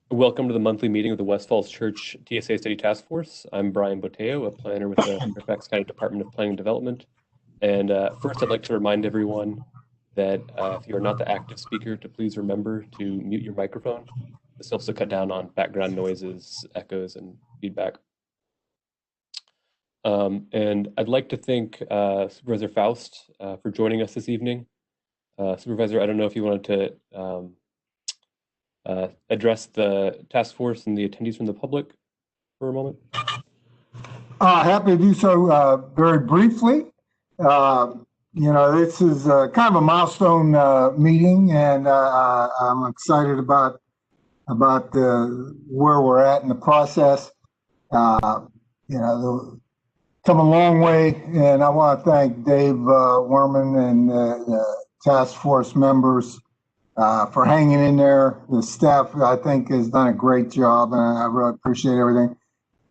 Welcome to the monthly meeting of the West Falls Church TSA Study Task Force. I'm Brian Boteo, a planner with the Fairfax County Department of Planning and Development. And first, I'd like to remind everyone that if you are not the active speaker, to please remember to mute your microphone. This helps to cut down on background noises, echoes, and feedback. And I'd like to thank Supervisor Faust for joining us this evening. Supervisor, I don't know if you wanted to address the task force and the attendees from the public for a moment? Happy to do so very briefly. This is kind of a milestone meeting, and I'm excited about where we're at in the process. Come a long way, and I want to thank Dave Werman and the task force members for hanging in there. The staff, I think, has done a great job, and I really appreciate everything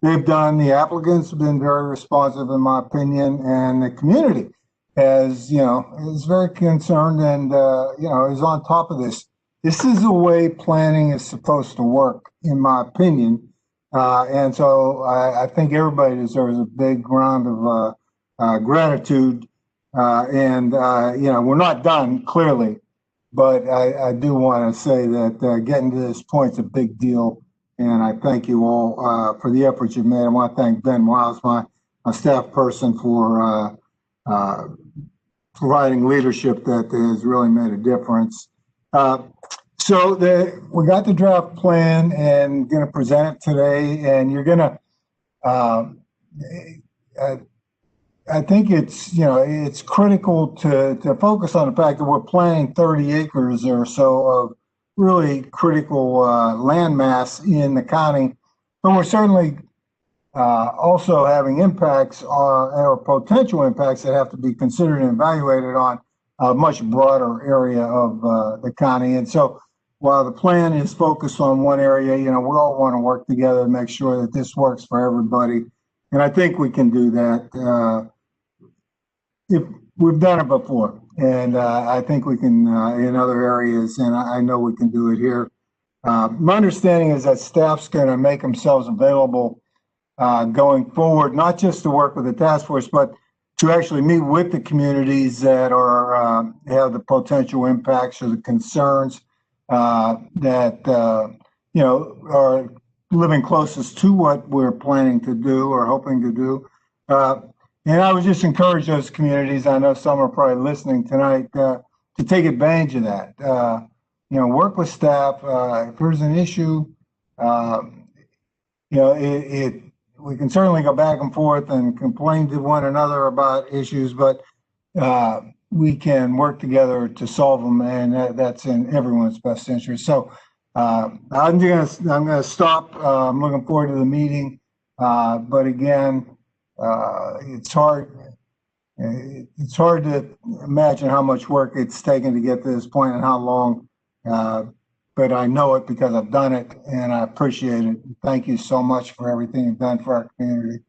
they've done. The applicants have been very responsive, in my opinion, and the community is very concerned and, is on top of this. This is the way planning is supposed to work, in my opinion. And so I think everybody deserves a big round of gratitude. We're not done, clearly. But I do want to say that getting to this point is a big deal, and I thank you all for the efforts you've made. I want to thank Ben Wiles, my staff person, for providing leadership that has really made a difference. We got the draft plan and going to present it today, and you're going to. I think it's critical to focus on the fact that we're planning 30 acres or so of really critical land mass in the county, but we're certainly also having impacts or potential impacts that have to be considered and evaluated on a much broader area of the county. And so while the plan is focused on one area, we all want to work together to make sure that this works for everybody. And I think we can do that. If we've done it before, and I think we can in other areas, and I know we can do it here. My understanding is that staff's going to make themselves available going forward, not just to work with the task force, but to actually meet with the communities that are have the potential impacts or the concerns that are living closest to what we're planning to do or hoping to do. And I would just encourage those communities, I know some are probably listening tonight, to take advantage of that. Work with staff. If there's an issue, we can certainly go back and forth and complain to one another about issues, but we can work together to solve them, and that's in everyone's best interest. So I'm gonna stop. I'm looking forward to the meeting, but again, it's hard to imagine how much work it's taken to get to this point and how long, but I know it because I've done it, and I appreciate it. Thank you so much for everything you've done for our community.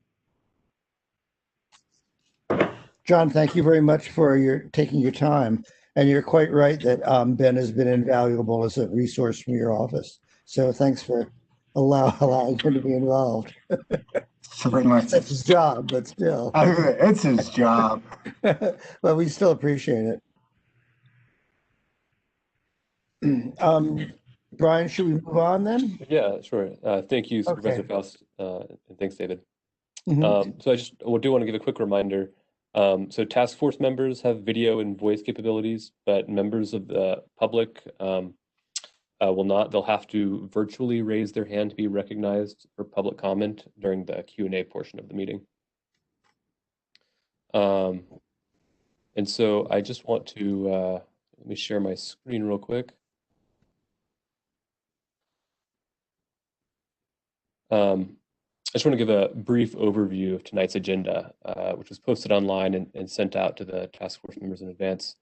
John, thank you very much for taking your time, and you're quite right that Ben has been invaluable as a resource from your office. So thanks for allowing him to be involved. That's his job, but still. It's his job. But we still appreciate it. Brian, should we move on then? Yeah, sure. Thank you, Supervisor Faust, and thanks, David. Mm-hmm. So I do want to give a quick reminder. So task force members have video and voice capabilities, but members of the public will not. They'll have to virtually raise their hand to be recognized for public comment during the Q&A portion of the meeting. And so I just want to, let me share my screen real quick. I just want to give a brief overview of tonight's agenda, which was posted online and sent out to the task force members in advance.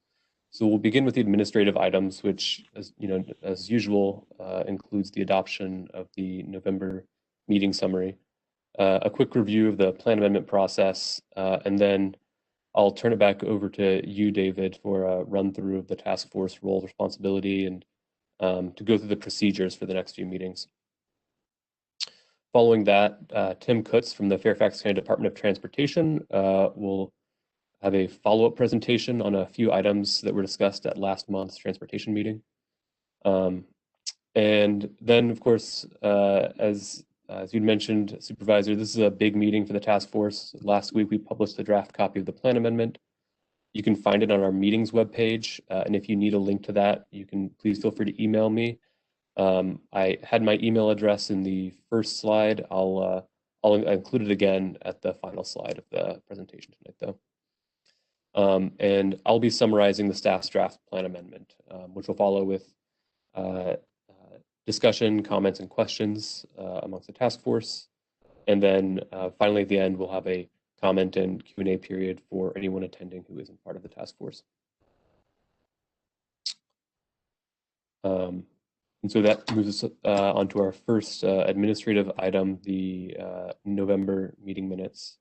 So we'll begin with the administrative items, which, as usual, includes the adoption of the November meeting summary, a quick review of the plan amendment process, and then I'll turn it back over to you, David, for a run through of the task force role responsibility and to go through the procedures for the next few meetings. Following that, Tim Kutz from the Fairfax County Department of Transportation will have a follow-up presentation on a few items that were discussed at last month's transportation meeting. And then, of course, as you'd mentioned, Supervisor, this is a big meeting for the task force. Last week, we published the draft copy of the plan amendment. You can find it on our meetings webpage, and if you need a link to that, you can please feel free to email me. I had my email address in the first slide. I'll include it again at the final slide of the presentation tonight, though. And I'll be summarizing the staff's draft plan amendment, which will follow with discussion, comments, and questions amongst the task force. And then finally, at the end, we'll have a comment and Q&A period for anyone attending who isn't part of the task force. And so that moves us on to our first administrative item, the November meeting minutes.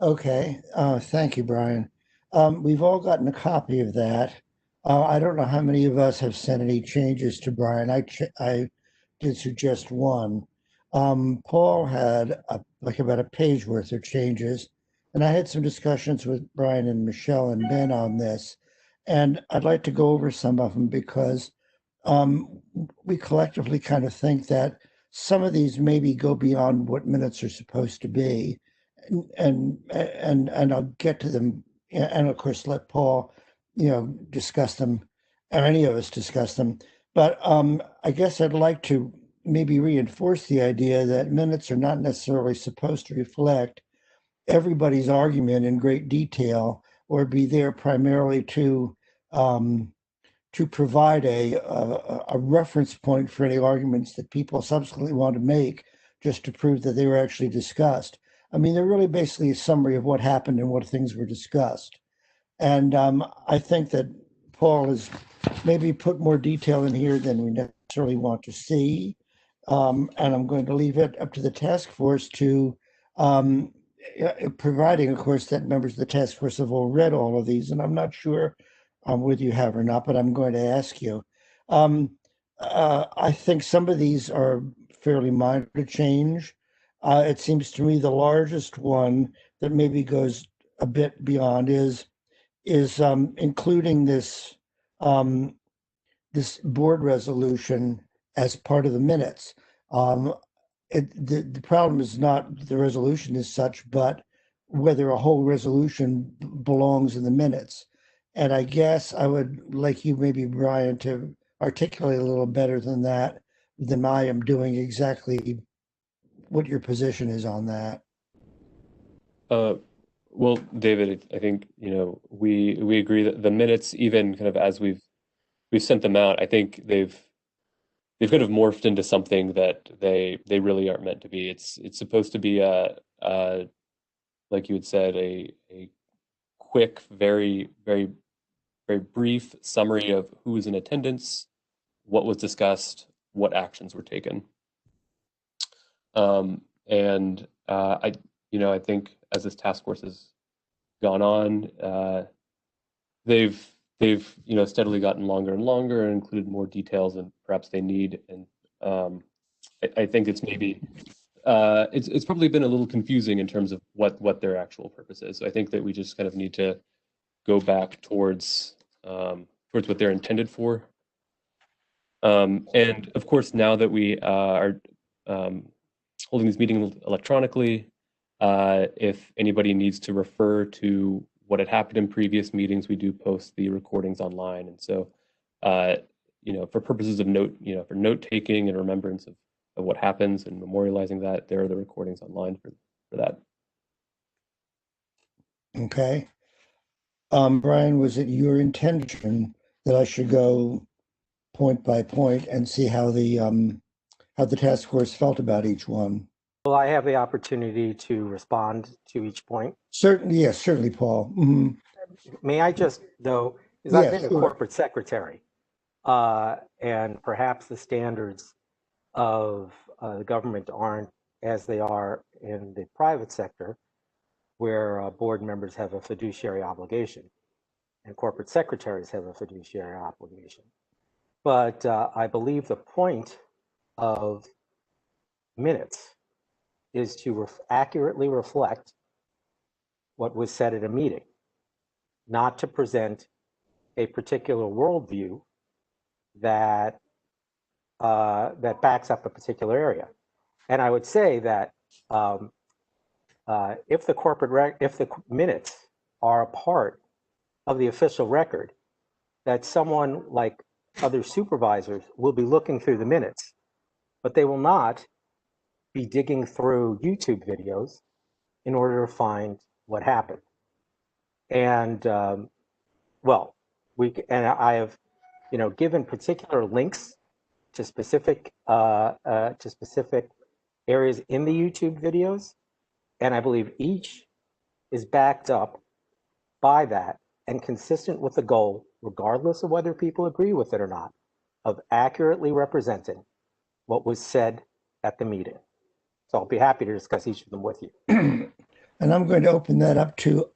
Okay, thank you, Brian. We've all gotten a copy of that. I don't know how many of us have sent any changes to Brian. I did suggest one. Paul had about a page worth of changes, and I had some discussions with Brian and Michelle and Ben on this, and I'd like to go over some of them because we collectively kind of think that some of these maybe go beyond what minutes are supposed to be, and I'll get to them, and of course let Paul, discuss them, or any of us discuss them. But I guess I'd like to maybe reinforce the idea that minutes are not necessarily supposed to reflect everybody's argument in great detail, or be there primarily to provide a reference point for any arguments that people subsequently want to make, just to prove that they were actually discussed. I mean, they're really basically a summary of what happened and what things were discussed. And I think that Paul has maybe put more detail in here than we necessarily want to see. And I'm going to leave it up to the task force to, providing, of course, that members of the task force have all read all of these, and I'm not sure whether you have or not, but I'm going to ask you. I think some of these are fairly minor to change. It seems to me the largest one that maybe goes a bit beyond is including this this board resolution as part of the minutes. The problem is not the resolution as such, but whether a whole resolution belongs in the minutes. And I guess I would like you, maybe Brian, to articulate a little better than that, than I am doing, exactly what your position is on that. Well, David, I think, we agree that the minutes, even kind of as we've sent them out, I think they've kind of morphed into something that they really aren't meant to be. It's supposed to be like you had said, a quick, very, very, very brief summary of who was in attendance, what was discussed, what actions were taken. And I think as this task force has gone on, they've steadily gotten longer and longer and included more details than perhaps they need. And I think it's maybe it's probably been a little confusing in terms of what their actual purpose is. So I think that we just kind of need to go back towards what they're intended for. And of course, now that we are holding these meetings electronically, if anybody needs to refer to what had happened in previous meetings, we do post the recordings online. And so, for purposes of for note taking and remembrance of what happens and memorializing that, there are the recordings online for that. Okay. Brian, was it your intention that I should go point by point and see how the task force felt about each one? Will I have the opportunity to respond to each point? Certainly, yes, certainly, Paul. Mm-hmm. May I just, though, because I've been a corporate secretary, and perhaps the standards of the government aren't as they are in the private sector, where board members have a fiduciary obligation and corporate secretaries have a fiduciary obligation. But I believe the point of minutes is to accurately reflect what was said at a meeting, not to present a particular worldview that that backs up a particular area. And I would say that if the minutes are a part of the official record, that someone like other supervisors will be looking through the minutes, but they will not be digging through YouTube videos in order to find what happened. And well, I have, given particular links to specific areas in the YouTube videos, and I believe each is backed up by that and consistent with the goal, regardless of whether people agree with it or not, of accurately representing what was said at the meeting. So I'll be happy to discuss each of them with you. And I'm going to open that up to,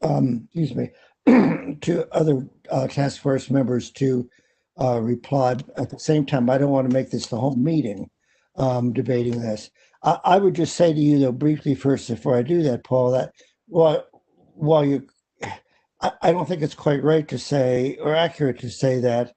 to other task force members to reply. At the same time, I don't want to make this the whole meeting debating this. I would just say to you, though, briefly first, before I do that, Paul, that while you, I don't think it's quite right to say, or accurate to say, that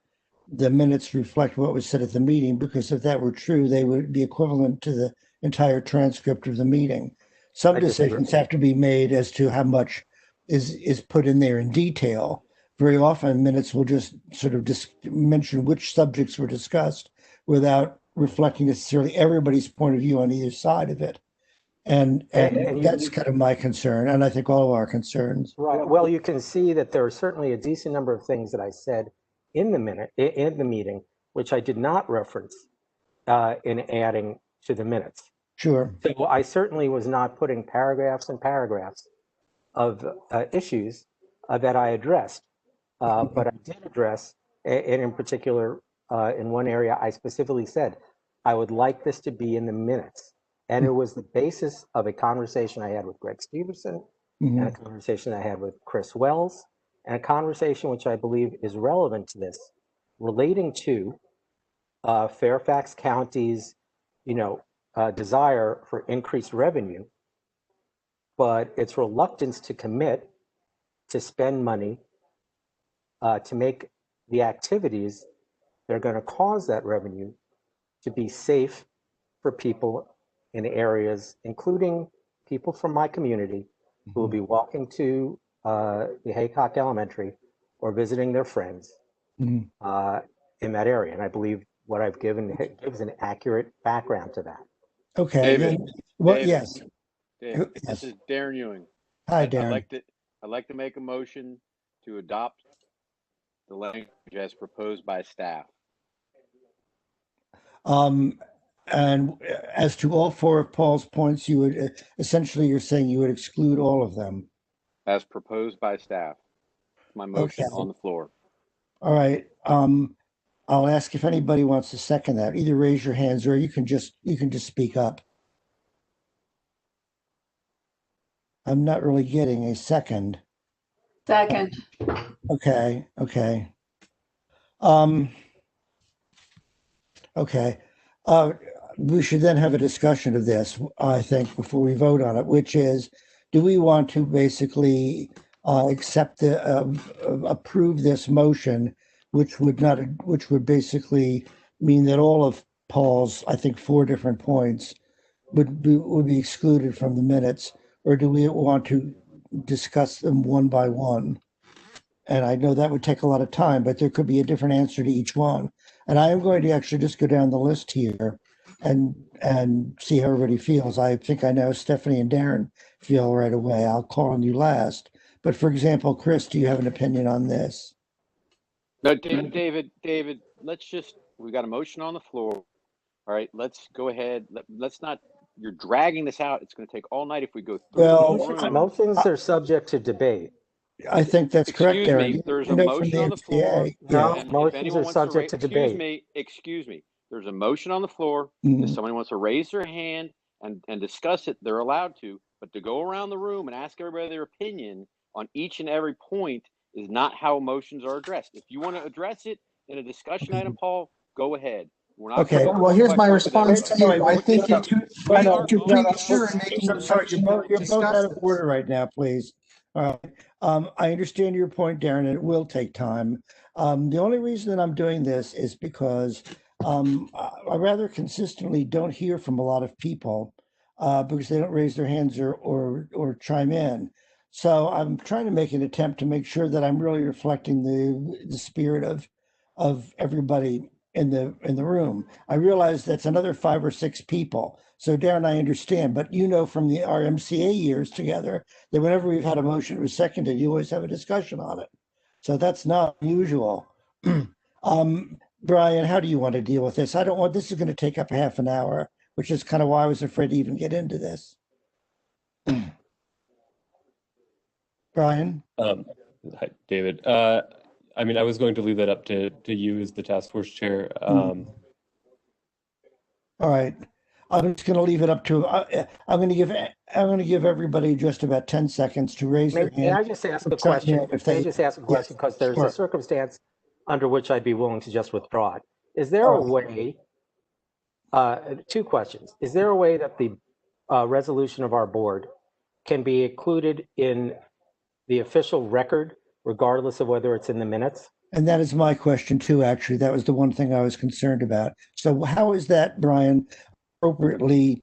the minutes reflect what was said at the meeting, because if that were true, they would be equivalent to the entire transcript of the meeting. Some decisions have to be made as to how much is put in there in detail. Very often minutes will just sort of mention which subjects were discussed without reflecting necessarily everybody's point of view on either side of it. And that's kind of my concern, and I think all of our concerns. Right. Well, you can see that there are certainly a decent number of things that I said in the meeting, which I did not reference in adding to the minutes. Sure. So I certainly was not putting paragraphs and paragraphs of issues that I addressed, but I did address, and in particular, in one area, I specifically said, I would like this to be in the minutes. And it was the basis of a conversation I had with Greg Stevenson, and a conversation I had with Chris Wells, and a conversation which I believe is relevant to this, relating to Fairfax County's, desire for increased revenue, but its reluctance to commit to spend money to make the activities that are going to cause that revenue to be safe for people in areas, including people from my community who will be walking to the Haycock Elementary or visiting their friends in that area. And I believe what I've given gives an accurate background to that. Okay. David, Yes. David, this is Darren Ewing. Hi, Darren. I'd like to make a motion to adopt the language as proposed by staff. And as to all four of Paul's points, you would essentially, you're saying you would exclude all of them. As proposed by staff. My motion on the floor. All right. I'll ask if anybody wants to second that. Either raise your hands or you can just speak up. I'm not really getting a second. Second. Okay. Okay. We should then have a discussion of this, I think, before we vote on it, which is, do we want to basically approve this motion, which would basically mean that all of Paul's, I think, 4 different points would be excluded from the minutes, or do we want to discuss them one by one? And I know that would take a lot of time, but there could be a different answer to each one. And I am going to actually just go down the list here and see how everybody feels. I think I know Stephanie and Darren feel right away. I'll call on you last. But for example, Chris, do you have an opinion on this? No, David, we got a motion on the floor. All right, let's go ahead. Let's not, you're dragging this out. It's going to take all night if we go through. Well, motions are subject to debate. I think that's correct, Darren. There's a motion on the floor. No, motions are subject to debate. Excuse me. There's a motion on the floor. If somebody wants to raise their hand and discuss it, they're allowed to. But to go around the room and ask everybody their opinion on each and every point is not how motions are addressed. If you want to address it in a discussion item, Paul, go ahead. We're not Okay. gonna Well, here's my question response to you. I think you're too No, premature in making a motion you're to both discuss out of this. order right now, please. All right. I understand your point, Darren, and it will take time. The only reason that I'm doing this is because I rather consistently don't hear from a lot of people because they don't raise their hands or chime in. So I'm trying to make an attempt to make sure that I'm really reflecting the spirit of everybody in the room. I realize that's another 5 or 6 people. So Darren, I understand, but you know from our MCA years together that whenever we've had a motion that was seconded, you always have a discussion on it. So that's not unusual. Brian, how do you want to deal with this? I don't want this is going to take up half an hour, which is kind of why I was afraid to even get into this. Brian? Hi, David. I mean, I was going to leave that up to you as the task force chair. All right. I'm just going to leave it up to. I'm going to give everybody just about 10 seconds to raise their hand. May I just ask a question? May I just ask a question because there's sure. a circumstance under which I'd be willing to just withdraw it. Is there a way? 2 questions. Is there a way that the resolution of our board can be included in the official record, regardless of whether it's in the minutes? And that is my question too, actually. That was the one thing I was concerned about. So how is that, Brian, appropriately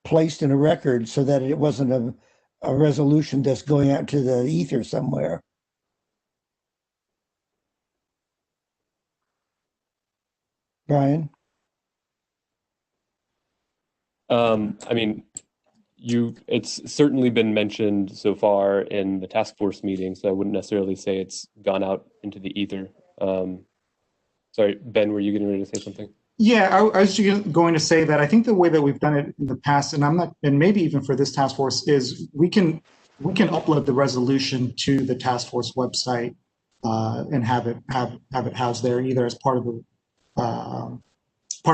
placed in a record so that it wasn't a resolution that's going out to the ether somewhere? Brian? I mean, it's certainly been mentioned so far in the task force meeting, so I wouldn't necessarily say it's gone out into the ether. Sorry, Ben, were you getting ready to say something? Yeah, I was just going to say that I think the way that we've done it in the past, and maybe even for this task force, is we can upload the resolution to the task force website and have it housed there, either as part of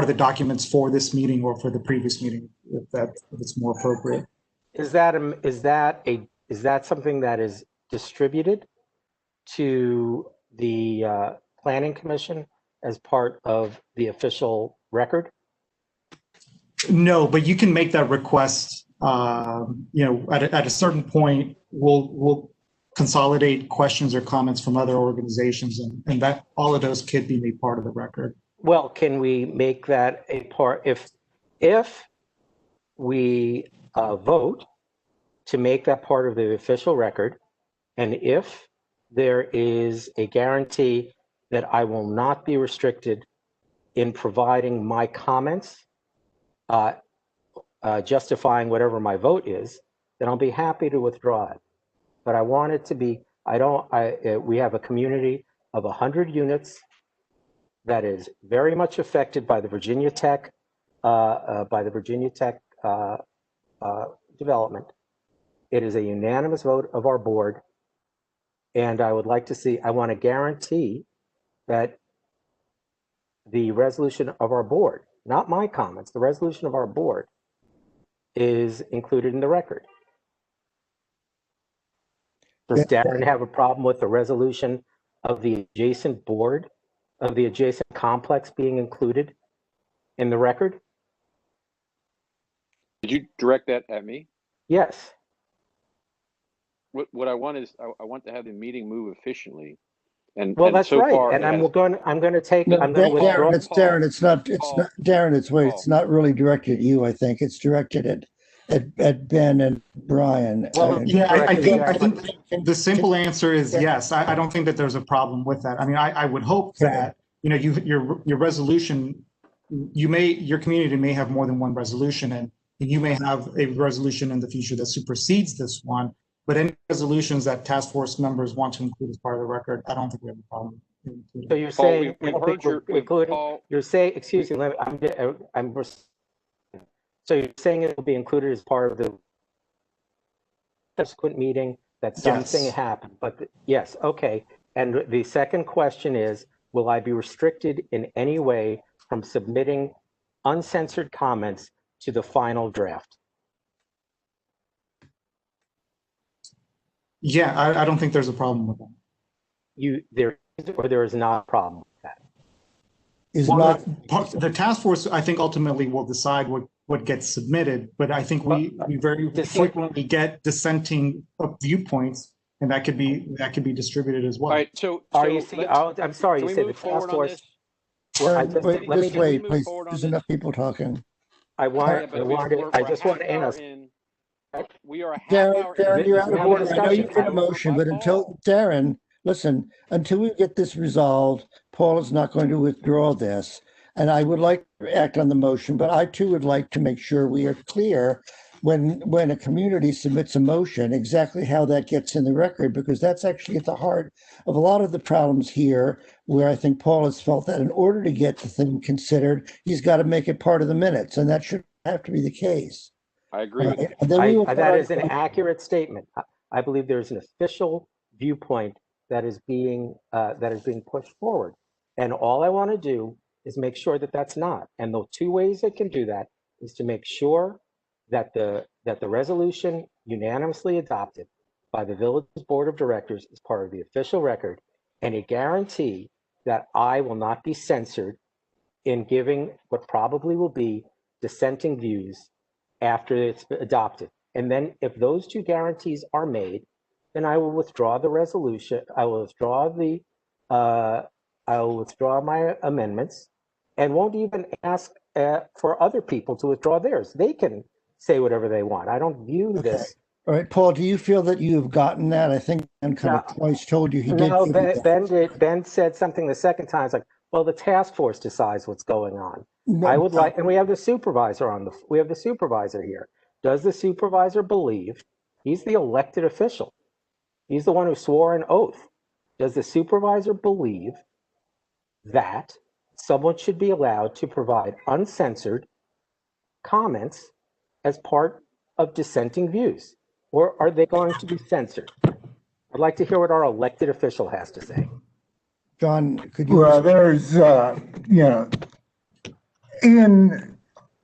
the documents for this meeting or for the previous meeting, if it's more appropriate. Is that something that is distributed to the Planning Commission as part of the official record? No, but you can make that request. At a certain point, we'll consolidate questions or comments from other organizations, and that all of those could be made part of the record. Well, can we make that a part if we vote to make that part of the official record, and if there is a guarantee that I will not be restricted in providing my comments, justifying whatever my vote is, then I'll be happy to withdraw it. But I want it to be, we have a community of 100 units that is very much affected by the Virginia Tech, development. It is a unanimous vote of our board. And I want to guarantee that the resolution of our board, not my comments, the resolution of our board is included in the record. Does Darren have a problem with the resolution of the adjacent board, of the adjacent complex being included in the record? Did you direct that at me? Yes. What I want is I want to have the meeting move efficiently. Well, that's so right. far, And I'm going to withdraw. Darren, it's not Darren, it's not really directed at you, I think. It's directed at Ben and Brian. Well, I think the simple answer is yes. I don't think that there's a problem with that. I mean, I would hope that, your resolution, your community may have more than one resolution, and you may have a resolution in the future that supersedes this one. But any resolutions that task force members want to include as part of the record, I don't think we have a problem. So you're saying, you're saying, excuse me, so you're saying it will be included as part of the subsequent meeting, that something happened, but yes, okay. And the second question is, will I be restricted in any way from submitting uncensored comments to the final draft? Yeah, I don't think there's a problem with that. There is or there is not a problem with that? is Well, not. the task force, I think, ultimately will decide what gets submitted, but I think we very frequently get dissenting viewpoints, and that could be distributed as well. All right, so I'm sorry, you can we said the move forward task on force. this? Well, Wait, let me just wait, move please. forward on There's this? enough people talking. I just want to ask. We are a half hour Darren, you're out of Have a order. I know you discussion. did a motion, but until Darren, listen, until we get this resolved, Paul is not going to withdraw this. And I would like to act on the motion, but I too would like to make sure we are clear when a community submits a motion, exactly how that gets in the record, because that's actually at the heart of a lot of the problems here, where I think Paul has felt that in order to get the thing considered, he's got to make it part of the minutes, and that should have to be the case. I agree with you. And then That is an accurate statement. I believe there's an official viewpoint that is being pushed forward, and all I want to do is make sure that that's not. And the two ways it can do that is to make sure that the resolution unanimously adopted by the village's board of directors is part of the official record, and a guarantee that I will not be censored in giving what probably will be dissenting views after it's adopted. And then if those two guarantees are made, then I will withdraw the resolution. I will withdraw my amendments, and won't even ask for other people to withdraw theirs. They can say whatever they want. I don't view this. All right, Paul, do you feel that you've gotten that? I think Ben kind of twice told you he did. No, Ben said something the second time. It's like, well, the task force decides what's going on. No, I would like, and we have the supervisor here. Does the supervisor believe he's the elected official? He's the one who swore an oath. Does the supervisor believe that someone should be allowed to provide uncensored comments as part of dissenting views? Or are they going to be censored? I'd like to hear what our elected official has to say. John, could you? Well, there's, in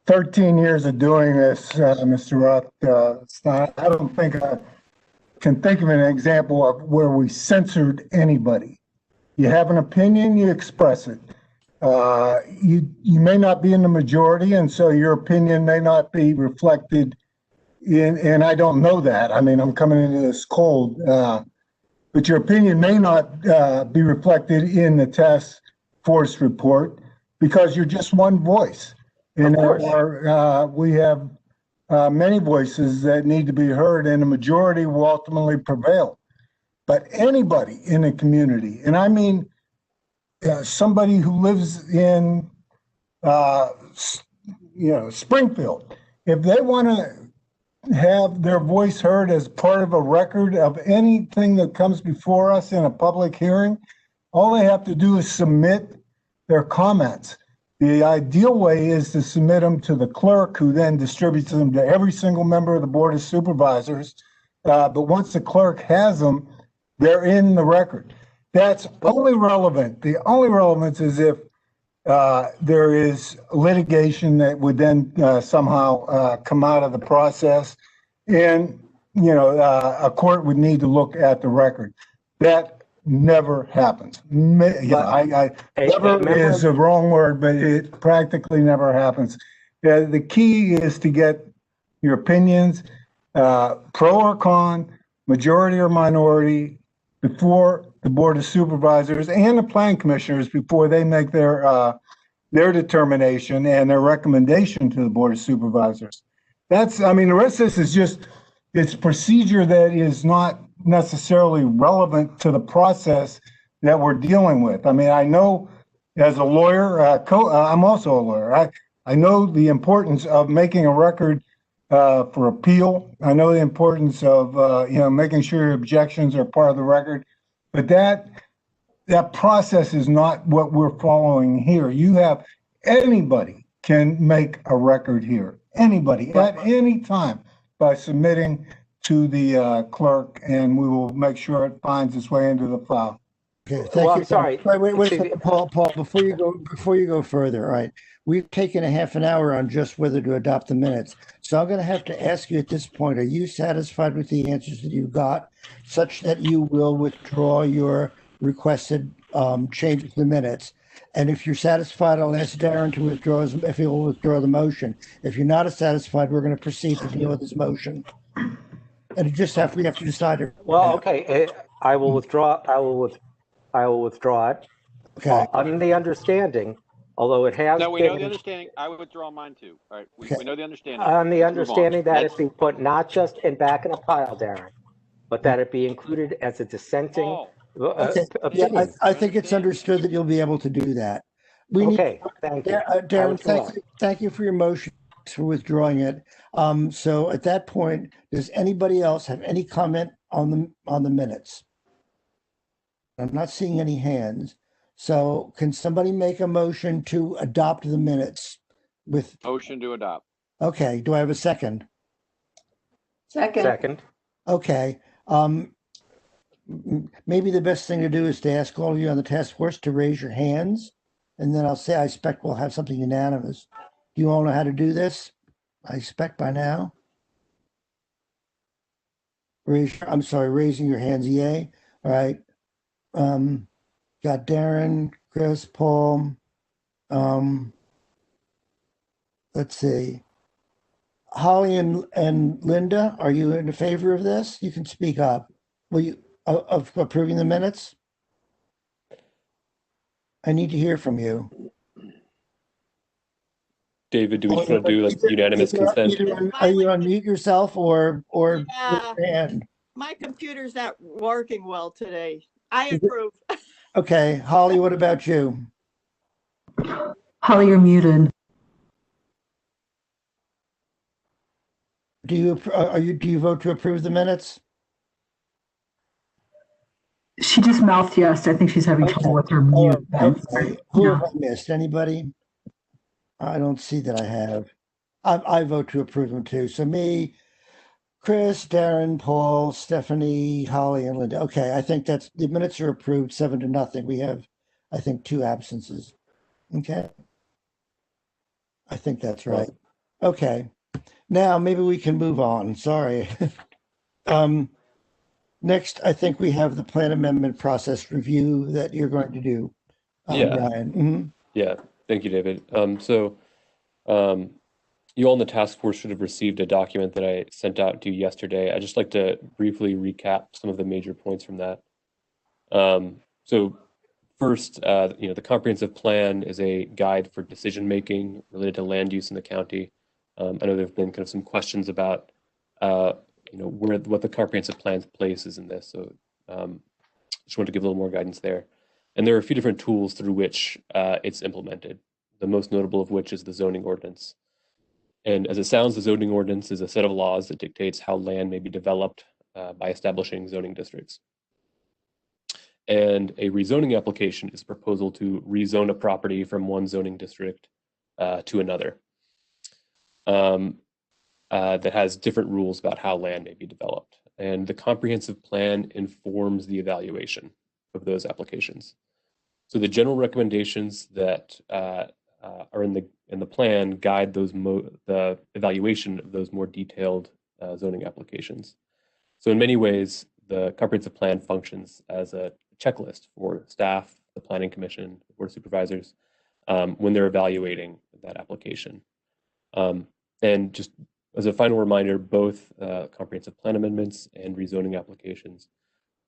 13 years of doing this, Mr. Rothstein, I don't think I can think of an example of where we censored anybody. You have an opinion, you express it. You may not be in the majority, and so your opinion may not be reflected in, and I don't know that. I mean, I'm coming into this cold, but your opinion may not be reflected in the task force report because you're just one voice. And we have many voices that need to be heard, and the majority will ultimately prevail. But anybody in the community, and I mean somebody who lives in Springfield, if they want to have their voice heard as part of a record of anything that comes before us in a public hearing, all they have to do is submit their comments. The ideal way is to submit them to the clerk, who then distributes them to every single member of the Board of Supervisors. But once the clerk has them, they're in the record. That's only relevant. The only relevance is if there is litigation that would then somehow come out of the process, and a court would need to look at the record. That never happens. Never is a wrong word, but it practically never happens. The key is to get your opinions, pro or con, majority or minority, before the Board of Supervisors and the Planning Commissioners before they make their determination and their recommendation to the Board of Supervisors. The rest of this is just, it's procedure that is not necessarily relevant to the process that we're dealing with. I mean, I know as a lawyer, I'm also a lawyer. I know the importance of making a record for appeal. I know the importance of making sure objections are part of the record, but that process is not what we're following here. You have anybody can make a record here, anybody at any time by submitting to the clerk, and we will make sure it finds its way into the file. Okay, thank you. I'm sorry. Wait a second, Paul, before you go further, all right. We've taken a half an hour on just whether to adopt the minutes. So I'm going to have to ask you at this point, are you satisfied with the answers that you got, such that you will withdraw your requested changes to the minutes? And if you're satisfied, I'll ask Darren to withdraw if he will withdraw the motion. If you're not satisfied, we're going to proceed to deal with his motion. And we have to decide it. Well, okay, I will withdraw. I will withdraw it. Okay. On the understanding, although it has No, we been, know the understanding. I would withdraw mine too. All right, we know the understanding. on the Let's move on. understanding that it be put not just back in a pile, Darren, but that it be included as a dissenting Okay. Yeah, opinion. I think it's understood that you'll be able to do that. Okay, thank you. Darren, thank you for your motion, for withdrawing it. So at that point, does anybody else have any comment on the minutes? I'm not seeing any hands. So can somebody make a motion to adopt the minutes with? Motion to adopt. Okay, do I have a second? Second. Okay. Maybe the best thing to do is to ask all of you on the task force to raise your hands, and then I'll say I expect we'll have something unanimous. Do you all know how to do this? I expect by now. Raising your hands, yay. All right. Got Darren, Chris, Paul. Let's see. Holly and Linda, are you in favor of this? You can speak up. Will you of approving the minutes? I need to hear from you. David, do we just want to do like unanimous consent? Are you unmute yourself or Yeah, hand? my computer's not working well today. I approve. Okay, Holly, what about you? Holly, you're muted. Do you vote to approve the minutes? She just mouthed yes. I think she's having trouble with her mute. Okay. Who have I missed? Anybody? I don't see that I have. I vote to approve them too. So me, Chris, Darren, Paul, Stephanie, Holly, and Linda. Okay, I think the minutes are approved 7-0. We have, I think, 2 absences. Okay. I think that's right. Okay. Now maybe we can move on. Sorry. Next, I think we have the plan amendment process review that you're going to do, Yeah. Ryan. Mm-hmm. Yeah, thank you, David. You all in the task force should have received a document that I sent out to you yesterday. I'd just like to briefly recap some of the major points from that. So first, the comprehensive plan is a guide for decision-making related to land use in the county. I know there have been kind of some questions about, what the comprehensive plan's place is in this. So just wanted to give a little more guidance there. And there are a few different tools through which it's implemented, the most notable of which is the zoning ordinance. And as it sounds, the zoning ordinance is a set of laws that dictates how land may be developed by establishing zoning districts. And a rezoning application is a proposal to rezone a property from one zoning district to another that has different rules about how land may be developed. And the comprehensive plan informs the evaluation of those applications. So the general recommendations that are in the plan guide the evaluation of those more detailed zoning applications. So in many ways, the comprehensive plan functions as a checklist for staff, the Planning Commission, the Board of Supervisors, when they're evaluating that application. And just as a final reminder, both comprehensive plan amendments and rezoning applications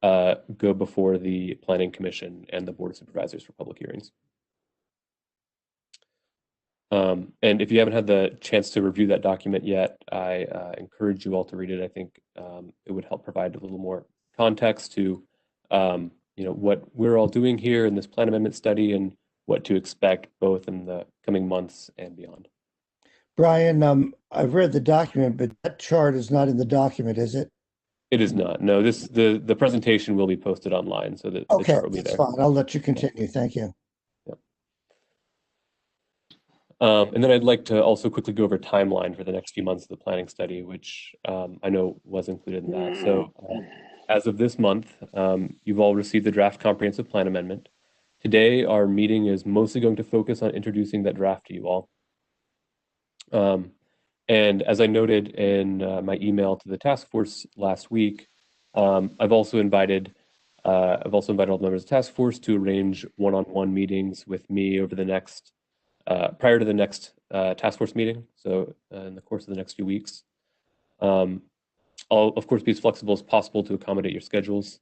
go before the Planning Commission and the Board of Supervisors for public hearings. And if you haven't had the chance to review that document yet, I encourage you all to read it. I think it would help provide a little more context to what we're all doing here in this plan amendment study and what to expect both in the coming months and beyond. Brian, I've read the document, but that chart is not in the document, is it? It is not. No, the presentation will be posted online, so that the chart will be there. Fine. I'll let you continue. Thank you. Yep. And then I'd like to also quickly go over a timeline for the next few months of the planning study, which I know was included in that. So as of this month, you've all received the draft comprehensive plan amendment. Today, our meeting is mostly going to focus on introducing that draft to you all. And as I noted in my email to the task force last week, I've also invited I've also invited all the members of the task force to arrange one-on-one meetings with me over the next, prior to the next task force meeting, so in the course of the next few weeks. I'll, of course, be as flexible as possible to accommodate your schedules.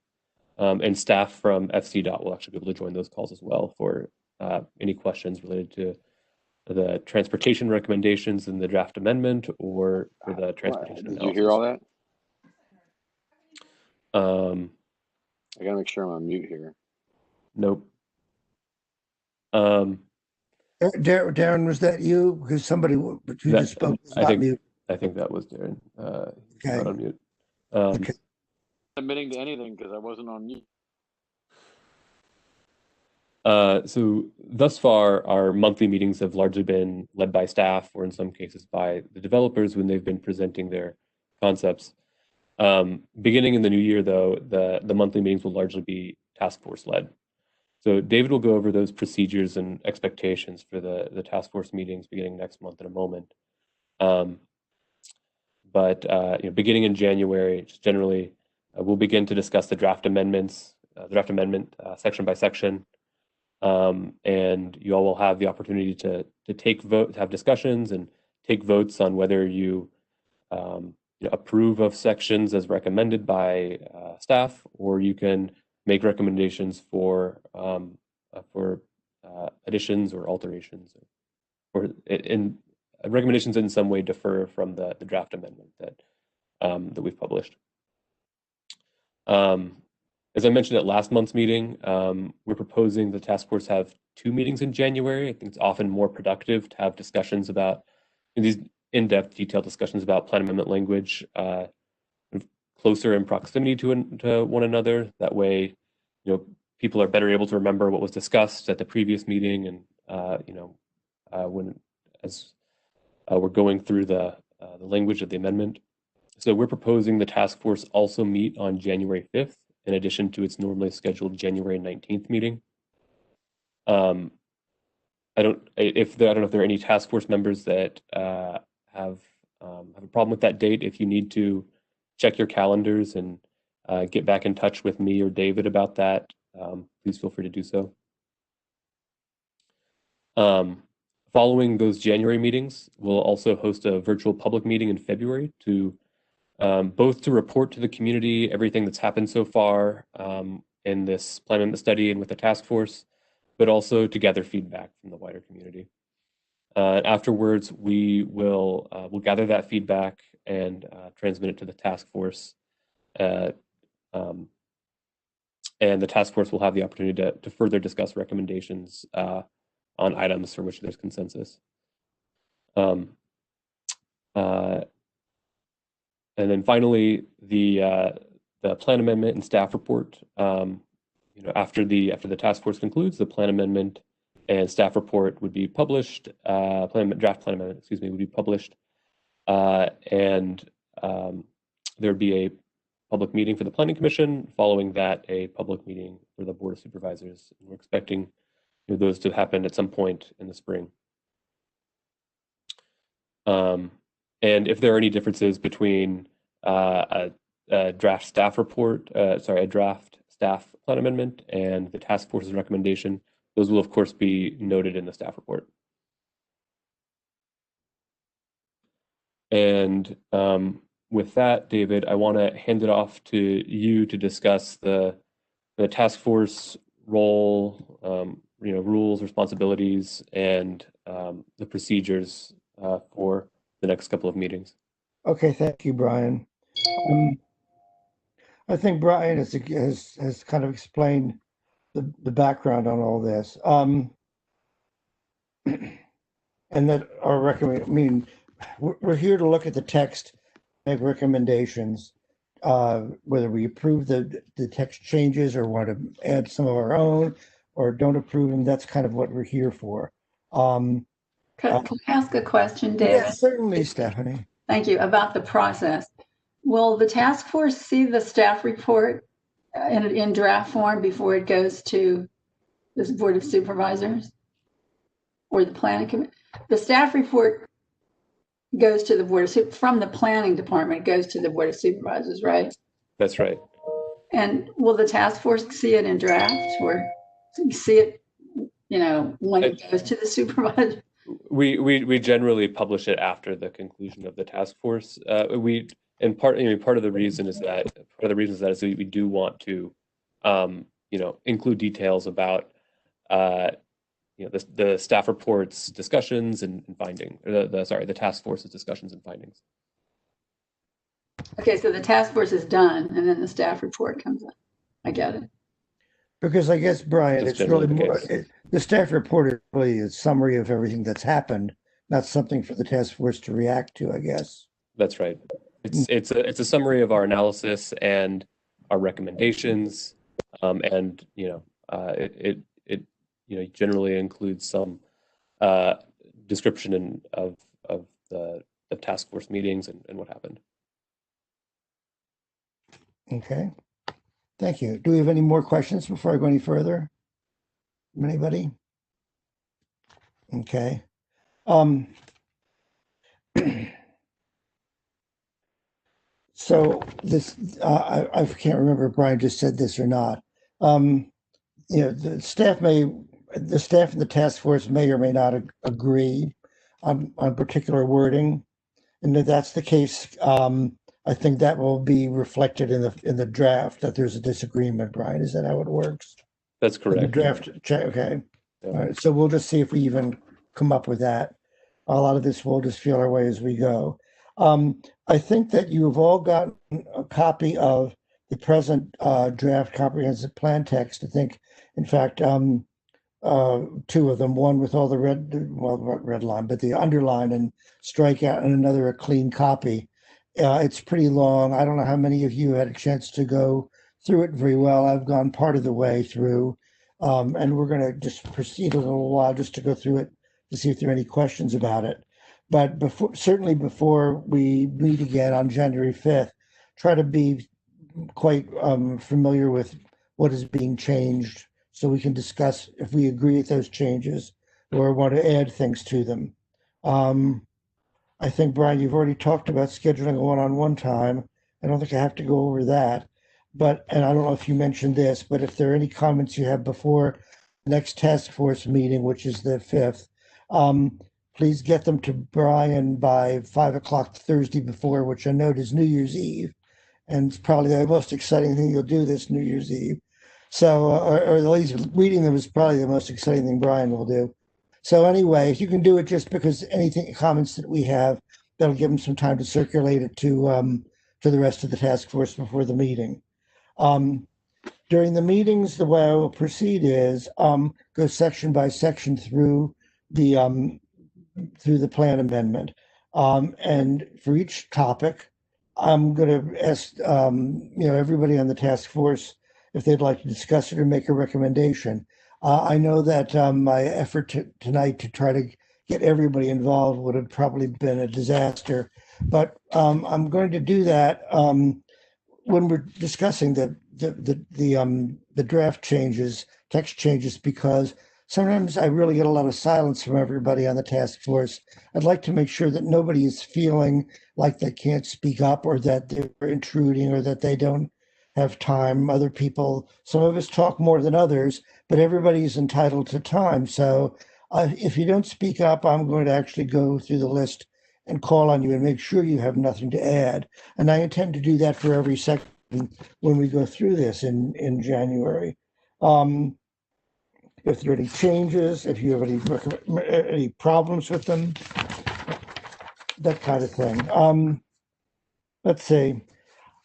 And staff from FCDOT will actually be able to join those calls as well for any questions related to the transportation recommendations in the draft amendment or for the transportation Did analysis. you hear all that? Um, I gotta make sure I'm on mute here. Nope. Darren, was that you? Because somebody who just spoke was not mute. I think that was Darren. Okay. Not on mute. Okay. Admitting to anything because I wasn't on mute. So thus far, our monthly meetings have largely been led by staff, or in some cases by the developers when they've been presenting their concepts. Beginning in the new year, though, the monthly meetings will largely be task force led. So David will go over those procedures and expectations for the task force meetings beginning next month in a moment. But beginning in January, just generally, we'll begin to discuss the draft amendments, section by section. And you all will have the opportunity to take vote, have discussions and take votes on whether you approve of sections as recommended by staff, or you can make recommendations for additions or alterations, or recommendations in some way differ from the draft amendment that we've published. As I mentioned at last month's meeting, we're proposing the task force have 2 meetings in January. I think it's often more productive to have discussions about these in-depth, detailed discussions about plan amendment language closer in proximity to one another. That way, people are better able to remember what was discussed at the previous meeting, and we're going through the language of the amendment. So we're proposing the task force also meet on January 5th, in addition to its normally scheduled January 19th meeting. I don't know if there are any task force members that have a problem with that date. If you need to check your calendars and get back in touch with me or David about that, please feel free to do so. Following those January meetings, we'll also host a virtual public meeting in February to both to report to the community everything that's happened so far in this plan amendment study and with the task force, but also to gather feedback from the wider community. Afterwards, we'll gather that feedback and transmit it to the task force. And the task force will have the opportunity to further discuss recommendations on items for which there's consensus. And then finally, the plan amendment and staff report. After the task force concludes, the plan amendment and staff report would be published. Draft plan amendment, would be published, and there'd be a public meeting for the Planning Commission. Following that, a public meeting for the Board of Supervisors. We're expecting those to happen at some point in the spring. And if there are any differences between a draft staff report, a draft staff plan amendment and the task force's recommendation, those will of course be noted in the staff report. And with that, David, I want to hand it off to you to discuss the task force role, rules, responsibilities, and the procedures for the next couple of meetings. Okay, thank you, Brian. I think Brian has kind of explained the background on all this. And that we're here to look at the text, make recommendations, whether we approve the text changes or want to add some of our own or don't approve them. That's kind of what we're here for. Can I ask a question, David? Yeah, certainly, Stephanie. Thank you. About the process. Will the task force see the staff report in draft form before it goes to the Board of Supervisors or the Planning Commission? The staff report goes to the Board of from the Planning Department, goes to the Board of Supervisors, right? That's right. And will the task force see it in draft or see it, when it goes to the supervisor? We generally publish it after the conclusion of the task force. Part of the reason is that we do want to, include details about, the staff reports, discussions, and findings. The task force's discussions and findings. Okay, so the task force is done, and then the staff report comes up. I get it. Because I guess, Brian, That's it's really generally the more, case. the staff report is really a summary of everything that's happened, not something for the task force to react to, I guess. That's right. It's a summary of our analysis and our recommendations, and it generally includes some description of the task force meetings and what happened. Okay. Thank you. Do we have any more questions before I go any further? Anybody? Okay. So this, I can't remember if Brian just said this or not. The staff and the task force may or may not agree on particular wording. And if that's the case, I think that will be reflected in the draft that there's a disagreement, Brian. Is that how it works? That's correct. The draft, okay. Yeah. All right, so we'll just see if we even come up with that. A lot of this we'll just feel our way as we go. I think that you have all gotten a copy of the present draft comprehensive plan text. I think, in fact, two of them, one with all the red line, but the underline and strikeout, and another a clean copy. It's pretty long. I don't know how many of you had a chance to go through it very well. I've gone part of the way through, and we're going to just proceed a little while just to go through it to see if there are any questions about it. But certainly before we meet again on January 5th, try to be quite familiar with what is being changed so we can discuss if we agree with those changes or want to add things to them. I think, Brian, you've already talked about scheduling a one-on-one time. I don't think I have to go over that. And I don't know if you mentioned this, but if there are any comments you have before the next task force meeting, which is the 5th, please get them to Brian by 5 o'clock Thursday before, which I note is New Year's Eve. And it's probably the most exciting thing you'll do this New Year's Eve. So, or at least reading them is probably the most exciting thing Brian will do. So anyway, if you can do it just because comments that we have, that'll give them some time to circulate it to the rest of the task force before the meeting. During the meetings, the way I will proceed is go section by section through the plan amendment. And for each topic, I'm going to ask everybody on the task force if they'd like to discuss it or make a recommendation. I know that my effort tonight to try to get everybody involved would have probably been a disaster, but I'm going to do that when we're discussing the draft changes, text changes, because sometimes I really get a lot of silence from everybody on the task force. I'd like to make sure that nobody is feeling like they can't speak up or that they're intruding or that they don't have time. Other people, some of us talk more than others, but everybody's entitled to time. So if you don't speak up, I'm going to actually go through the list and call on you and make sure you have nothing to add. And I intend to do that for every section when we go through this in January. If there are any changes, if you have any problems with them, that kind of thing. Let's see.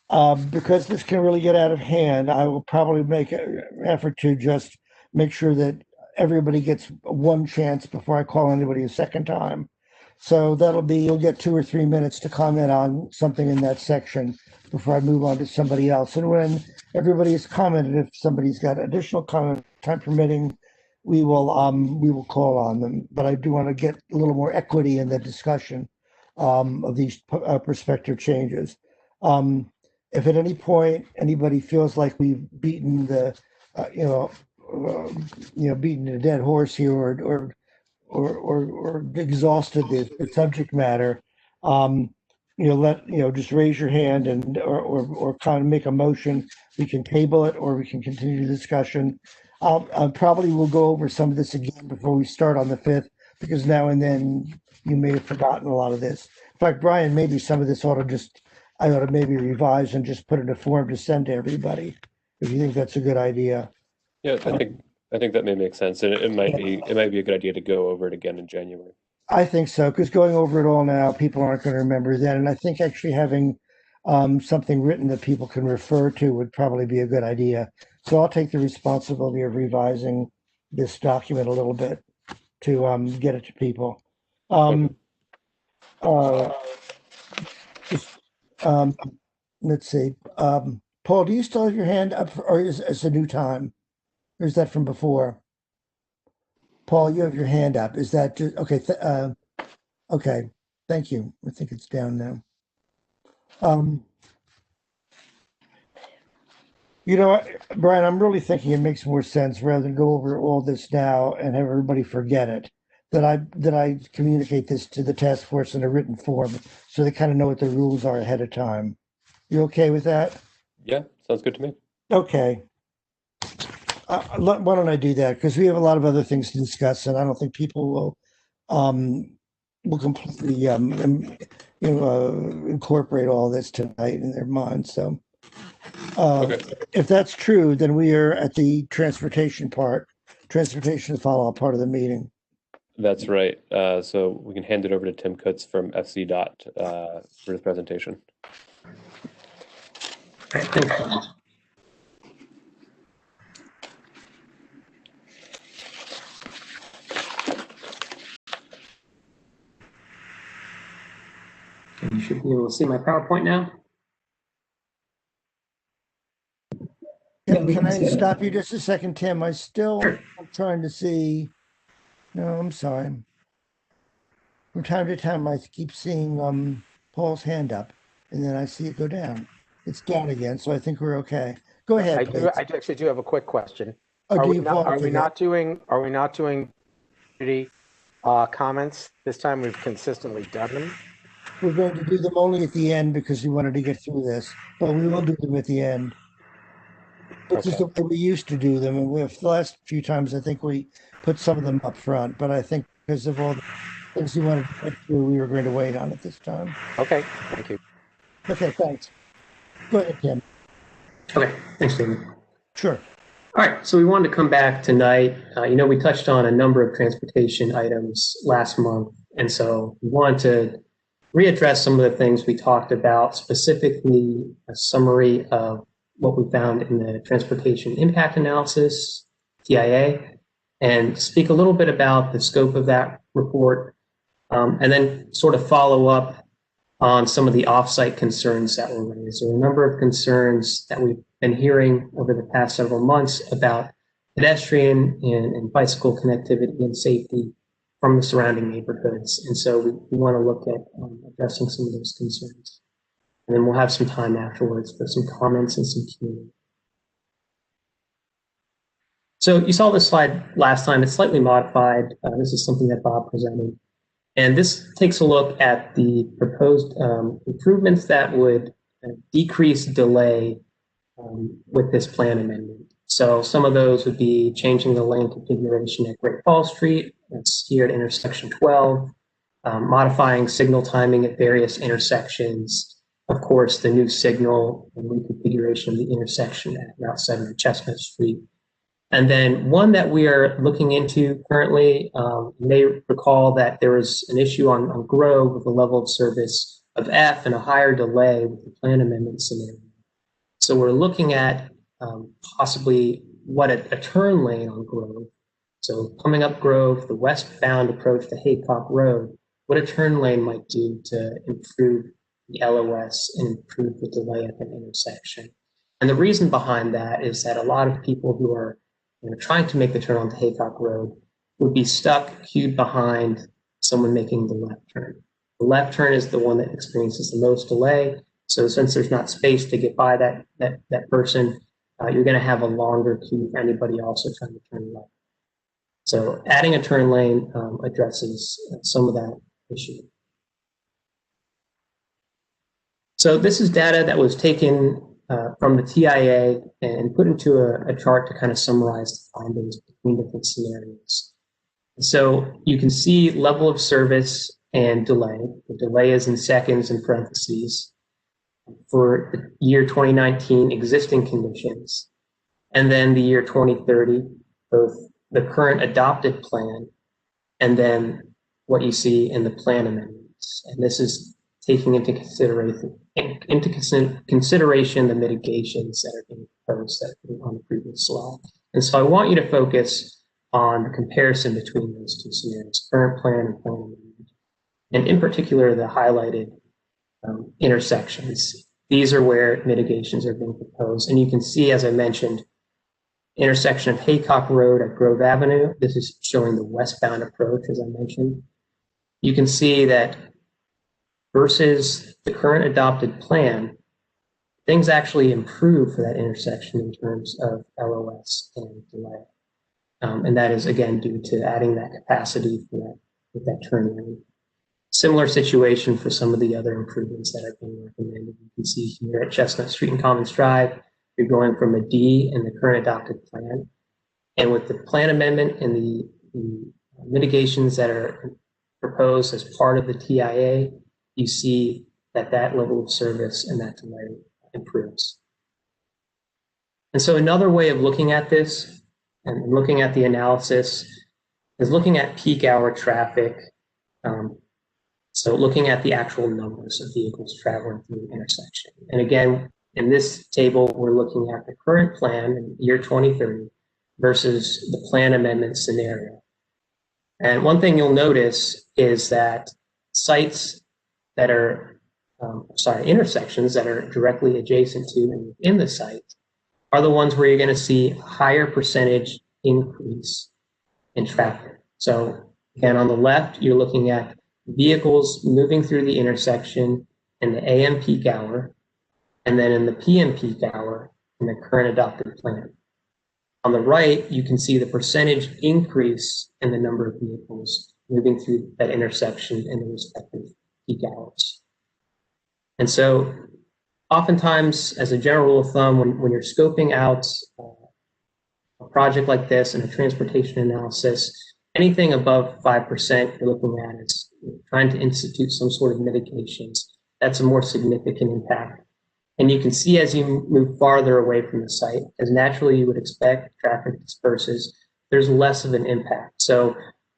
Because this can really get out of hand, I will probably make an effort to just make sure that everybody gets one chance before I call anybody a second time. So you'll get 2 or 3 minutes to comment on something in that section before I move on to somebody else. And when everybody has commented, if somebody's got additional comment, time permitting, we will call on them. But I do want to get a little more equity in the discussion of these prospective changes. If at any point anybody feels like we've beaten beaten a dead horse here or exhausted the subject matter, just raise your hand and or kind of make a motion. We can table it or we can continue the discussion. I probably will go over some of this again before we start on the 5th, because now and then you may have forgotten a lot of this. In fact, Brian, maybe some of this I ought to maybe revise and just put in a form to send to everybody, if you think that's a good idea. Yeah, I think that may make sense, and it might be a good idea to go over it again in January. I think so, because going over it all now, people aren't going to remember that, and I think actually having something written that people can refer to would probably be a good idea. So I'll take the responsibility of revising this document a little bit to get it to people. Let's see. Paul, do you still have your hand up, or is it a new time? Or is that from before? Paul, you have your hand up. Is that just, okay? Okay, thank you. I think it's down now. Brian, I'm really thinking it makes more sense, rather than go over all this now and have everybody forget it, that I communicate this to the task force in a written form, so they kind of know what the rules are ahead of time. You okay with that? Yeah, sounds good to me. Okay. Why don't I do that? Because we have a lot of other things to discuss, and I don't think people will completely incorporate all this tonight in their minds. So Okay. if that's true, then we are at the transportation follow-up part of the meeting. That's right. So we can hand it over to Tim Kutz from FC Dot for his presentation. All right, thanks. You should be able to see my PowerPoint now. Yeah, can I stop you just a second, Tim? I'm trying to see. No, I'm sorry. From time to time, I keep seeing Paul's hand up, and then I see it go down. It's down again, so I think we're okay. Go ahead. I actually do have a quick question. Oh, are we not doing community comments this time? We've consistently done them. We're going to do them only at the end because we wanted to get through this, but we will do them at the end. This is the way we used to do them, and the last few times I think we put some of them up front, but I think because of all the things we wanted to get through, we were going to wait on it this time. Okay, thank you. Okay, thanks. Go ahead, Tim. Okay, thanks, David. Sure. All right, so we wanted to come back tonight. We touched on a number of transportation items last month, and so we wanted to readdress some of the things we talked about, specifically a summary of what we found in the Transportation Impact Analysis, TIA, and speak a little bit about the scope of that report, and then sort of follow up on some of the offsite concerns that were raised. There are a number of concerns that we've been hearing over the past several months about pedestrian and bicycle connectivity and safety from the surrounding neighborhoods. And so we want to look at addressing some of those concerns. And then we'll have some time afterwards for some comments and some Q&A. So you saw this slide last time. It's slightly modified. This is something that Bob presented. And this takes a look at the proposed improvements that would decrease delay with this plan amendment. So some of those would be changing the lane configuration at Great Falls Street. That's here at intersection 12, modifying signal timing at various intersections. Of course, the new signal and reconfiguration of the intersection at Route 7 and Chestnut Street. And then one that we are looking into currently, you may recall that there was an issue on Grove with a level of service of F and a higher delay with the plan amendment scenario. So we're looking at possibly what a turn lane on Grove. So coming up Grove, the westbound approach to Haycock Road, what a turn lane might do to improve the LOS and improve the delay at an intersection. And the reason behind that is that a lot of people who are trying to make the turn onto Haycock Road would be stuck queued behind someone making the left turn. The left turn is the one that experiences the most delay. So since there's not space to get by that person, you're going to have a longer queue for anybody also trying to turn left. So adding a turn lane addresses some of that issue. So this is data that was taken from the TIA and put into a chart to kind of summarize the findings between different scenarios. So you can see level of service and delay. The delay is in seconds in parentheses for the year 2019 existing conditions, and then the year 2030, both the current adopted plan and then what you see in the plan amendments. And this is taking into consideration the mitigations that are being proposed that on the previous slide. And so I want you to focus on the comparison between those two scenarios, current plan and plan amendment, and in particular the highlighted intersections. These are where mitigations are being proposed. And you can see, as I mentioned, intersection of Haycock Road at Grove Avenue. This is showing the westbound approach, as I mentioned. You can see that versus the current adopted plan, things actually improve for that intersection in terms of LOS and delay. And that is, again, due to adding that capacity for that turn lane. Similar situation for some of the other improvements that are being recommended. You can see here at Chestnut Street and Commons Drive, you're going from a D in the current adopted plan. And with the plan amendment and the mitigations that are proposed as part of the TIA, you see that that level of service and that delay improves. And so another way of looking at this and looking at the analysis is looking at peak hour traffic. So looking at the actual numbers of vehicles traveling through the intersection. And again, in this table, we're looking at the current plan in year 2030 versus the plan amendment scenario. And one thing you'll notice is that sites that are, intersections that are directly adjacent to and within the site are the ones where you're going to see a higher percentage increase in traffic. So again, on the left, you're looking at vehicles moving through the intersection in the AM peak hour, and then in the PM peak hour in the current adopted plan. On the right, you can see the percentage increase in the number of vehicles moving through that intersection in the respective peak hours. And so oftentimes, as a general rule of thumb, when you're scoping out a project like this and a transportation analysis, anything above 5% you're looking at is trying to institute some sort of mitigations. That's a more significant impact. And you can see as you move farther away from the site, as naturally you would expect, traffic disperses, there's less of an impact. So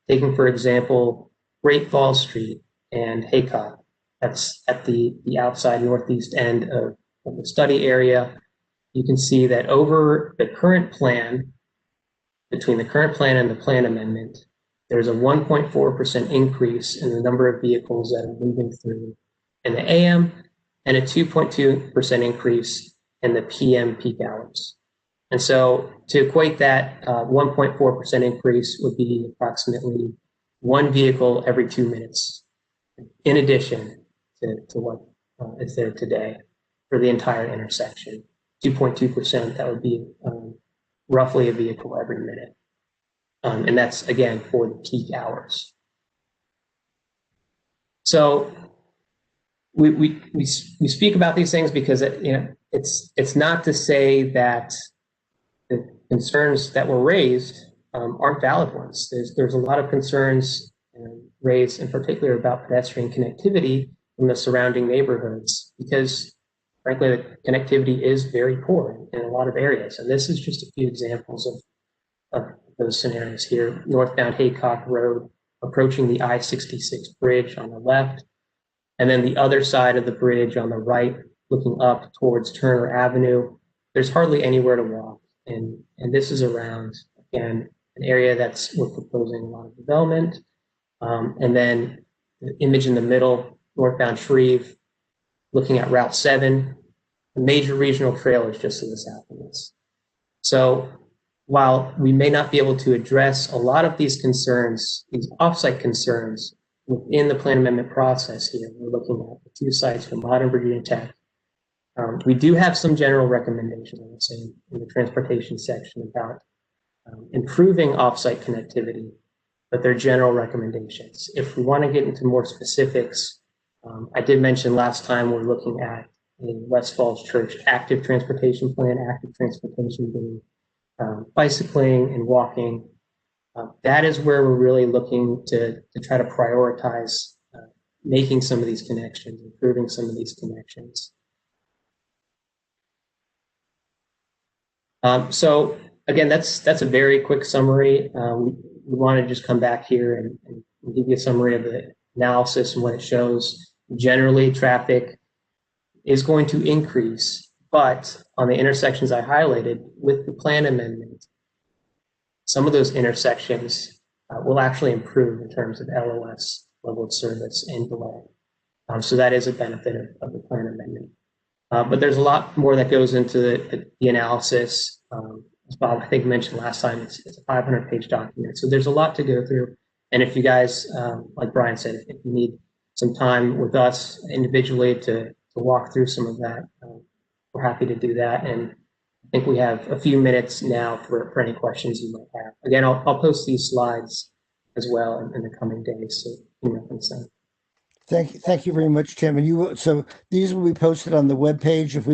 taking, for example, Great Falls Street and Haycock, that's at the outside northeast end of the study area, you can see that over the current plan, between the current plan and the plan amendment, there's a 1.4% increase in the number of vehicles that are moving through in the AM and a 2.2% increase in the PM peak hours. And so to equate that, 1.4% increase would be approximately one vehicle every 2 minutes, in addition to what is there today for the entire intersection. 2.2%, that would be roughly a vehicle every minute. And that's, again, for the peak hours. So we speak about these things because it's not to say that the concerns that were raised aren't valid ones. There's a lot of concerns raised in particular about pedestrian connectivity in the surrounding neighborhoods because, frankly, the connectivity is very poor in a lot of areas. And this is just a few examples of those scenarios here. Northbound Haycock Road, approaching the I-66 bridge on the left, and then the other side of the bridge on the right, looking up towards Turner Avenue. There's hardly anywhere to walk. And this is around, again, an area we're proposing a lot of development. And then the image in the middle, northbound Shreve, looking at Route 7, a major regional trail is just to the south of this. So while we may not be able to address a lot of these concerns, these offsite concerns within the plan amendment process here, we're looking at the two sites for modern Virginia Tech. We do have some general recommendations, I would say, in the transportation section about improving offsite connectivity, but they're general recommendations. If we want to get into more specifics I did mention last time we're looking at a West Falls Church active transportation plan, active transportation being bicycling and walking. That is where we're really looking to try to prioritize making some of these connections, improving some of these connections. So again, that's a very quick summary. We want to just come back here and give you a summary of the analysis and what it shows. Generally, traffic is going to increase, but on the intersections I highlighted with the plan amendment, some of those intersections will actually improve in terms of LOS, level of service, and delay. So that is a benefit of the plan amendment. But there's a lot more that goes into the analysis. As Bob, I think, mentioned last time, it's a 500-page document. So there's a lot to go through. And if you guys, like Brian said, if you need some time with us individually to walk through some of that, we're happy to do that. And I think we have a few minutes now for any questions you might have. Again, I'll post these slides as well in the coming days, so you know what's done. Thank you very much, Tim. And so these will be posted on the webpage if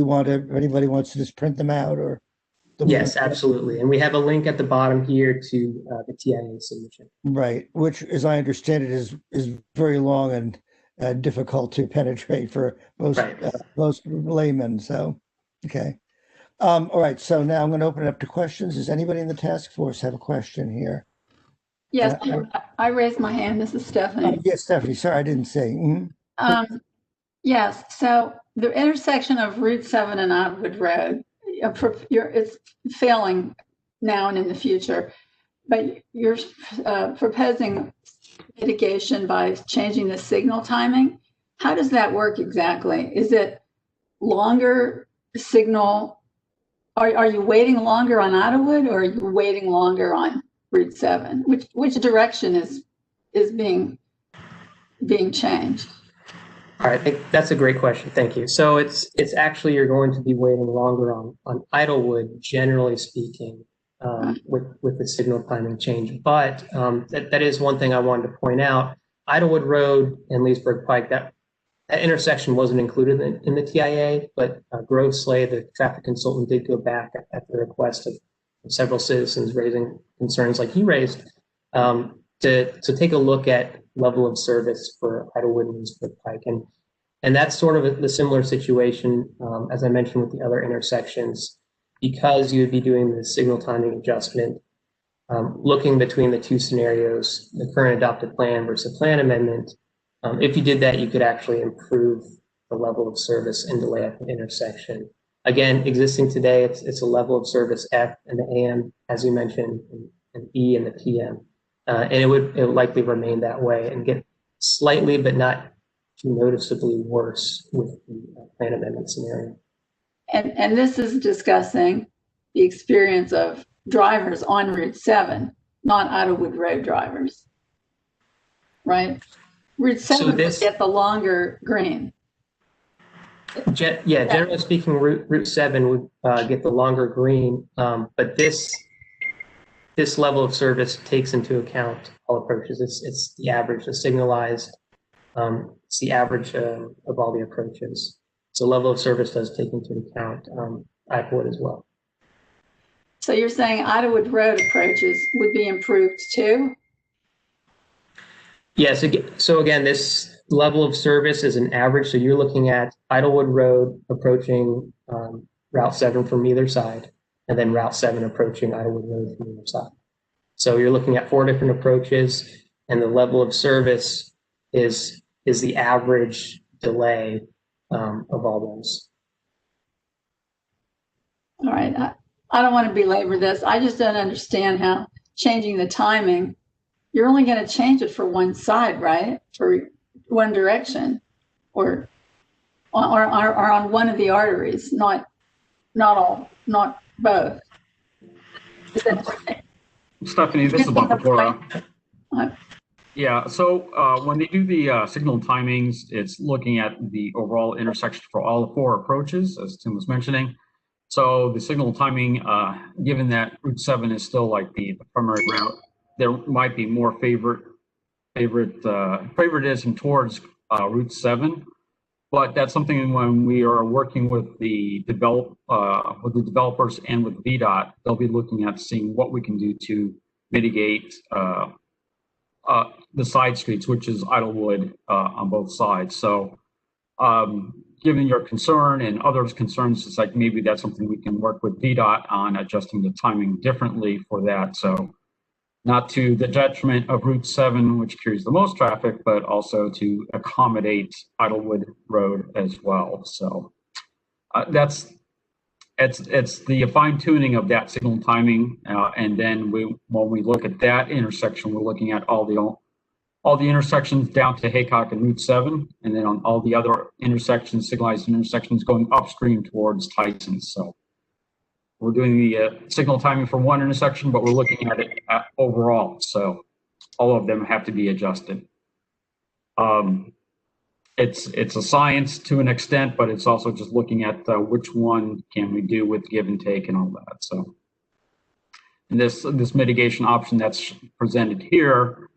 anybody wants to just print them out, or. Yes, absolutely. And we have a link at the bottom here to the TIA submission. Right, which, as I understand it, is very long and difficult to penetrate for most laymen. So, okay. All right, so now I'm going to open it up to questions. Does anybody in the task force have a question here? Yes, I raised my hand. This is Stephanie. Yes, Stephanie. Sorry, I didn't say. Mm-hmm. Yes, so the intersection of Route 7 and Otwood Road, it's failing now and in the future, but you're proposing mitigation by changing the signal timing. How does that work exactly? Is it longer signal? Are you waiting longer on Otwood, or are you waiting longer on Route 7? Which direction is being changed? All right, I think that's a great question. Thank you. So it's actually, you're going to be waiting longer on Idlewood, generally speaking, with the signal timing change. But that is one thing I wanted to point out. Idlewood Road and Leesburg Pike, that intersection wasn't included in the TIA, but Grove Slade, the traffic consultant, did go back at the request of several citizens raising concerns like he raised to take a look at level of service for Idlewood and Leesburg Pike. And that's sort of the similar situation, as I mentioned, with the other intersections, because you would be doing the signal timing adjustment, looking between the two scenarios, the current adopted plan versus plan amendment. If you did that, you could actually improve the level of service and delay at the intersection. Again, existing today, it's a level of service F and the AM, as you mentioned, and E and the PM. And it would likely remain that way and get slightly, but not too noticeably worse with the plan amendment scenario. And this is discussing the experience of drivers on Route 7, not Idlewood Road drivers, right? Route 7 would get the longer green. Generally speaking, Route 7 would get the longer green, but this level of service takes into account all approaches. It's the average, the signalized, it's the average of all the approaches. So level of service does take into account Idlewood as well. So you're saying Idlewood Road approaches would be improved too? Yes. So again, this level of service is an average. So you're looking at Idlewood Road approaching Route 7 from either side, and then Route 7 approaching Idlewood Road from the other side. So you're looking at 4 different approaches, and the level of service is the average delay of all those. All right. I don't want to belabor this. I just don't understand how changing the timing, you're only going to change it for one side, right? For one direction, or on one of the arteries, not both. Stephanie, this is Bob Pecora. Yeah, so when they do the signal timings, it's looking at the overall intersection for all 4 approaches, as Tim was mentioning. So the signal timing, given that Route 7 is still like the primary route, there might be more favoritism towards Route 7. But that's something when we are working with the developers and with VDOT, they'll be looking at seeing what we can do to mitigate the side streets, which is Idlewood on both sides. So given your concern and others' concerns, it's like maybe that's something we can work with VDOT on adjusting the timing differently for that. So not to the detriment of Route 7, which carries the most traffic, but also to accommodate Idlewood Road as well. So it's the fine tuning of that signal timing, and then when we look at that intersection, we're looking at all the intersections down to Haycock and Route 7, and then on all the other intersections, signalized intersections going upstream towards Tyson. So we're doing the signal timing for one intersection, but we're looking at it overall. So all of them have to be adjusted. It's a science to an extent, but it's also just looking at which one can we do with give and take and all that. So and this mitigation option that's presented here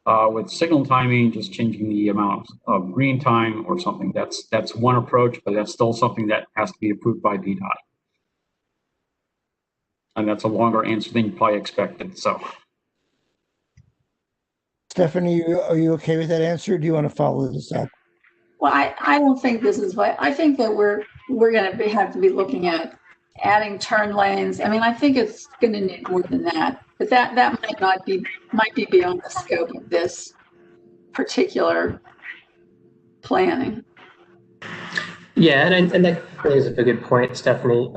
with signal timing, just changing the amount of green time or something, that's one approach, but that's still something that has to be approved by VDOT. And that's a longer answer than you probably expected. So, Stephanie, are you okay with that answer? Or do you want to follow this up? Well, I don't think this is what I think that we're going to have to be looking at adding turn lanes. I mean, I think it's going to need more than that, but that might be beyond the scope of this particular planning. Yeah, and that raises a good point, Stephanie.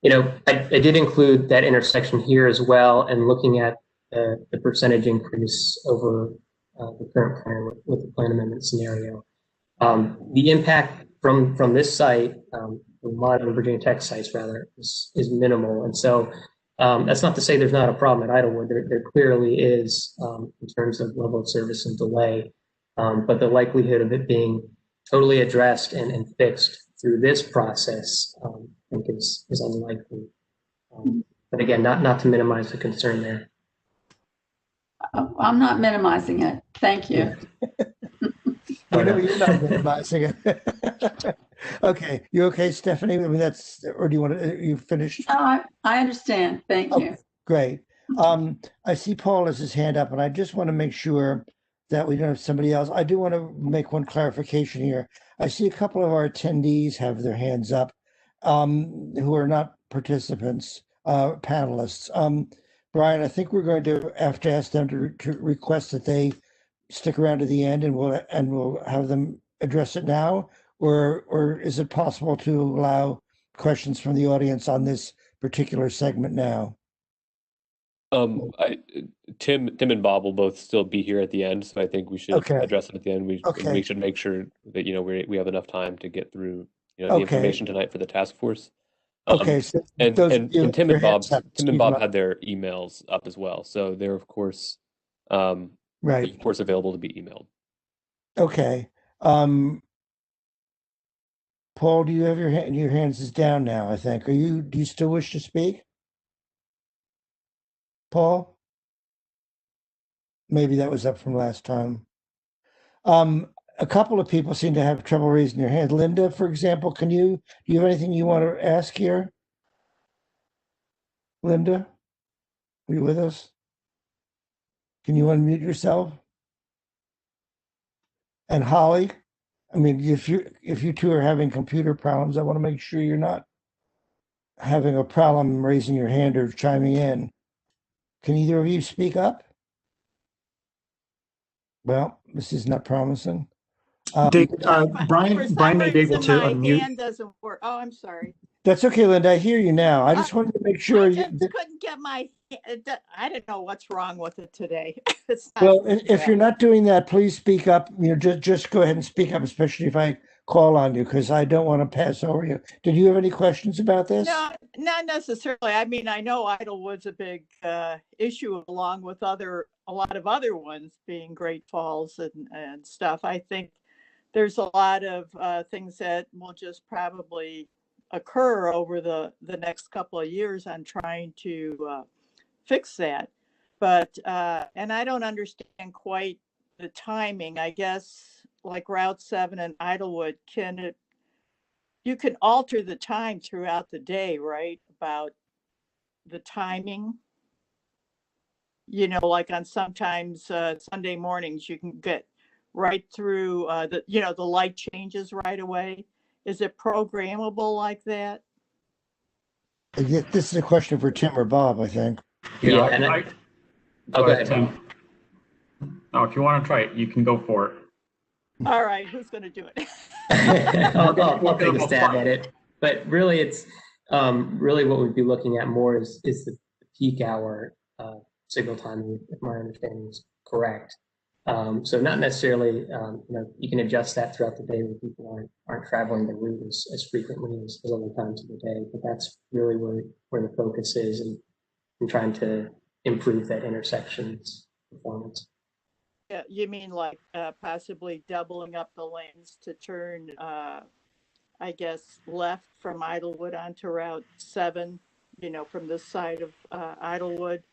You know, I did include that intersection here as well, and looking at the percentage increase over the current plan with the plan amendment scenario. The impact from this site, the modern Virginia Tech sites rather, is minimal. And so that's not to say there's not a problem at Idlewood. There clearly is in terms of level of service and delay, but the likelihood of it being totally addressed and fixed through this process, I think is unlikely. But again, not to minimize the concern there. I'm not minimizing it. Thank you. I know you're not minimizing it. Okay, you okay, Stephanie? I mean, or do you want to? You finished? I understand. Thank you. Great. I see Paul has his hand up, and I just want to make sure that we don't have somebody else. I do want to make one clarification here. I see a couple of our attendees have their hands up, who are not participants, panelists. Brian, I think we're going to have to ask them to request that they stick around to the end, and we'll have them address it now, or is it possible to allow questions from the audience on this particular segment now? Tim and Bob will both still be here at the end, so I think we should address it at the end. We should make sure that we have enough time to get through the information tonight for the task force. Okay, so and Tim and Bob had their emails up as well, so they're of course available to be emailed. Okay, Paul, do you have your hands is down now? I think. Do you still wish to speak, Paul? Maybe that was up from last time. A couple of people seem to have trouble raising their hand. Linda, for example, do you have anything you want to ask here? Linda, are you with us? Can you unmute yourself? And Holly, I mean, if you two are having computer problems, I want to make sure you're not having a problem raising your hand or chiming in. Can either of you speak up? Well, this is not promising. Brian may be able to unmute. My hand doesn't work. Oh, I'm sorry. That's okay, Linda. I hear you now. I just wanted to make sure I couldn't get my. I don't know what's wrong with it today. Well, if you're not doing that, please speak up. Just go ahead and speak up, especially if I call on you, because I don't want to pass over you. Did you have any questions about this? No, not necessarily. I mean, I know Idlewood's a big issue, along with a lot of other ones, being Great Falls and stuff. I think there's a lot of things that will just probably occur over the next couple of years on trying to fix that. But and I don't understand quite the timing. I guess like Route 7 and Idlewood, you can alter the time throughout the day, right? About the timing. You know, like on sometimes Sunday mornings, you can get right through the light changes right away. Is it programmable like that? This is a question for Tim or Bob, I think. Yeah, go ahead, Tim. No, if you want to try it, you can go for it. All right, who's going to do it? I'll take a stab at it. But really, it's really what we'd be looking at more is the peak hour signal timing, if my understanding is correct. So not necessarily, you can adjust that throughout the day when people aren't traveling the route as frequently as other times of the day. But that's really where the focus is and trying to improve that intersection's performance. Yeah, you mean like possibly doubling up the lanes to turn, I guess, left from Idlewood onto Route 7, from this side of Idlewood?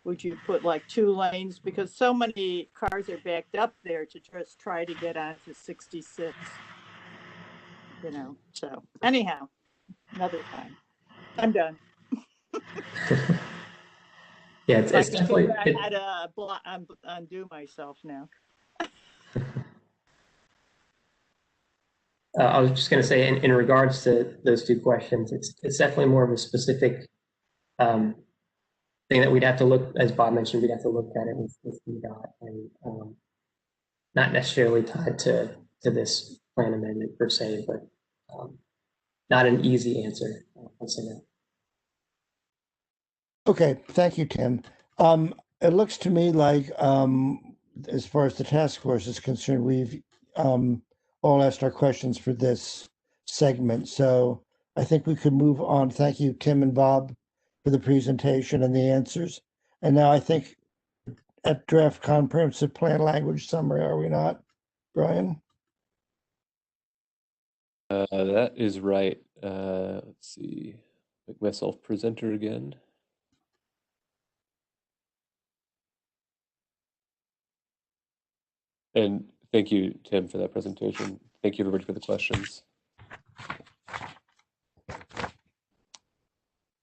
Would you put like 2 lanes? Because so many cars are backed up there to just try to get onto 66. So anyhow, another time. I'm done. Yeah, it's definitely. I had to undo myself now. I was just going to say, in regards to those 2 questions, it's definitely more of a specific thing that we'd have to look, as Bob mentioned, we'd have to look at it with MDOT, and not necessarily tied to this plan amendment per se, but not an easy answer. I'll say that. Okay, thank you, Tim. It looks to me like, as far as the task force is concerned, we've all asked our questions for this segment. So I think we could move on. Thank you, Tim and Bob, for the presentation and the answers. And now I think at draft comprehensive plan language summary, are we not, Brian? That is right. Let's see, make myself presenter again. And thank you, Tim, for that presentation. Thank you, everybody, for the questions.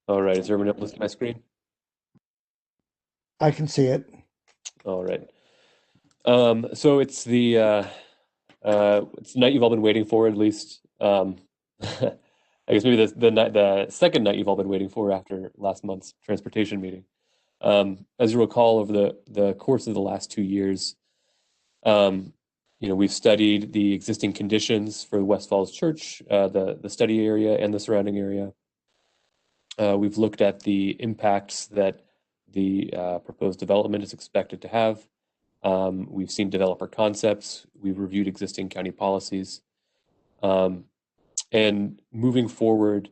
All right, is everyone able to see my screen? I can see it. All right. So it's the night you've all been waiting for, at least. I guess maybe the second night you've all been waiting for after last month's transportation meeting. As you recall, over the course of the last 2 years, we've studied the existing conditions for West Falls Church, the study area and the surrounding area. We've looked at the impacts that the proposed development is expected to have. We've seen developer concepts. We've reviewed existing county policies. And moving forward,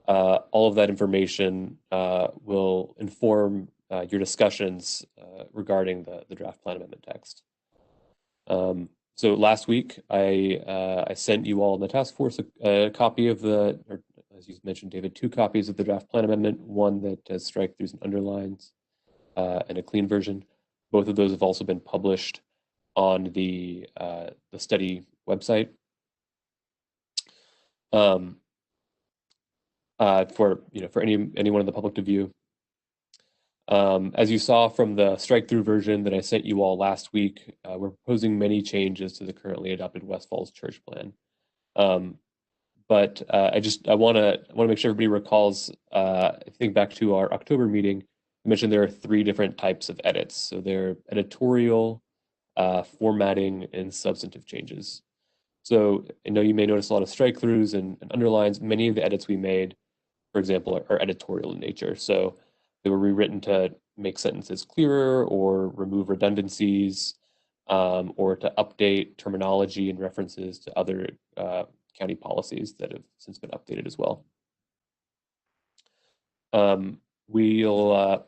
all of that information will inform your discussions regarding the draft plan amendment text. So last week, I sent you all in the task force a copy of or as you mentioned, David, 2 copies of the draft plan amendment, one that has strike-throughs and underlines, and a clean version. Both of those have also been published on the study website. For anyone in the public to view. As you saw from the strike-through version that I sent you all last week, we're proposing many changes to the currently adopted West Falls Church Plan. But I want to make sure everybody recalls. Think back to our October meeting. I mentioned there are 3 different types of edits. So they're editorial, formatting, and substantive changes. So I know you may notice a lot of strike-throughs and underlines. Many of the edits we made, for example, are editorial in nature. So they were rewritten to make sentences clearer or remove redundancies, or to update terminology and references to other county policies that have since been updated as well. We'll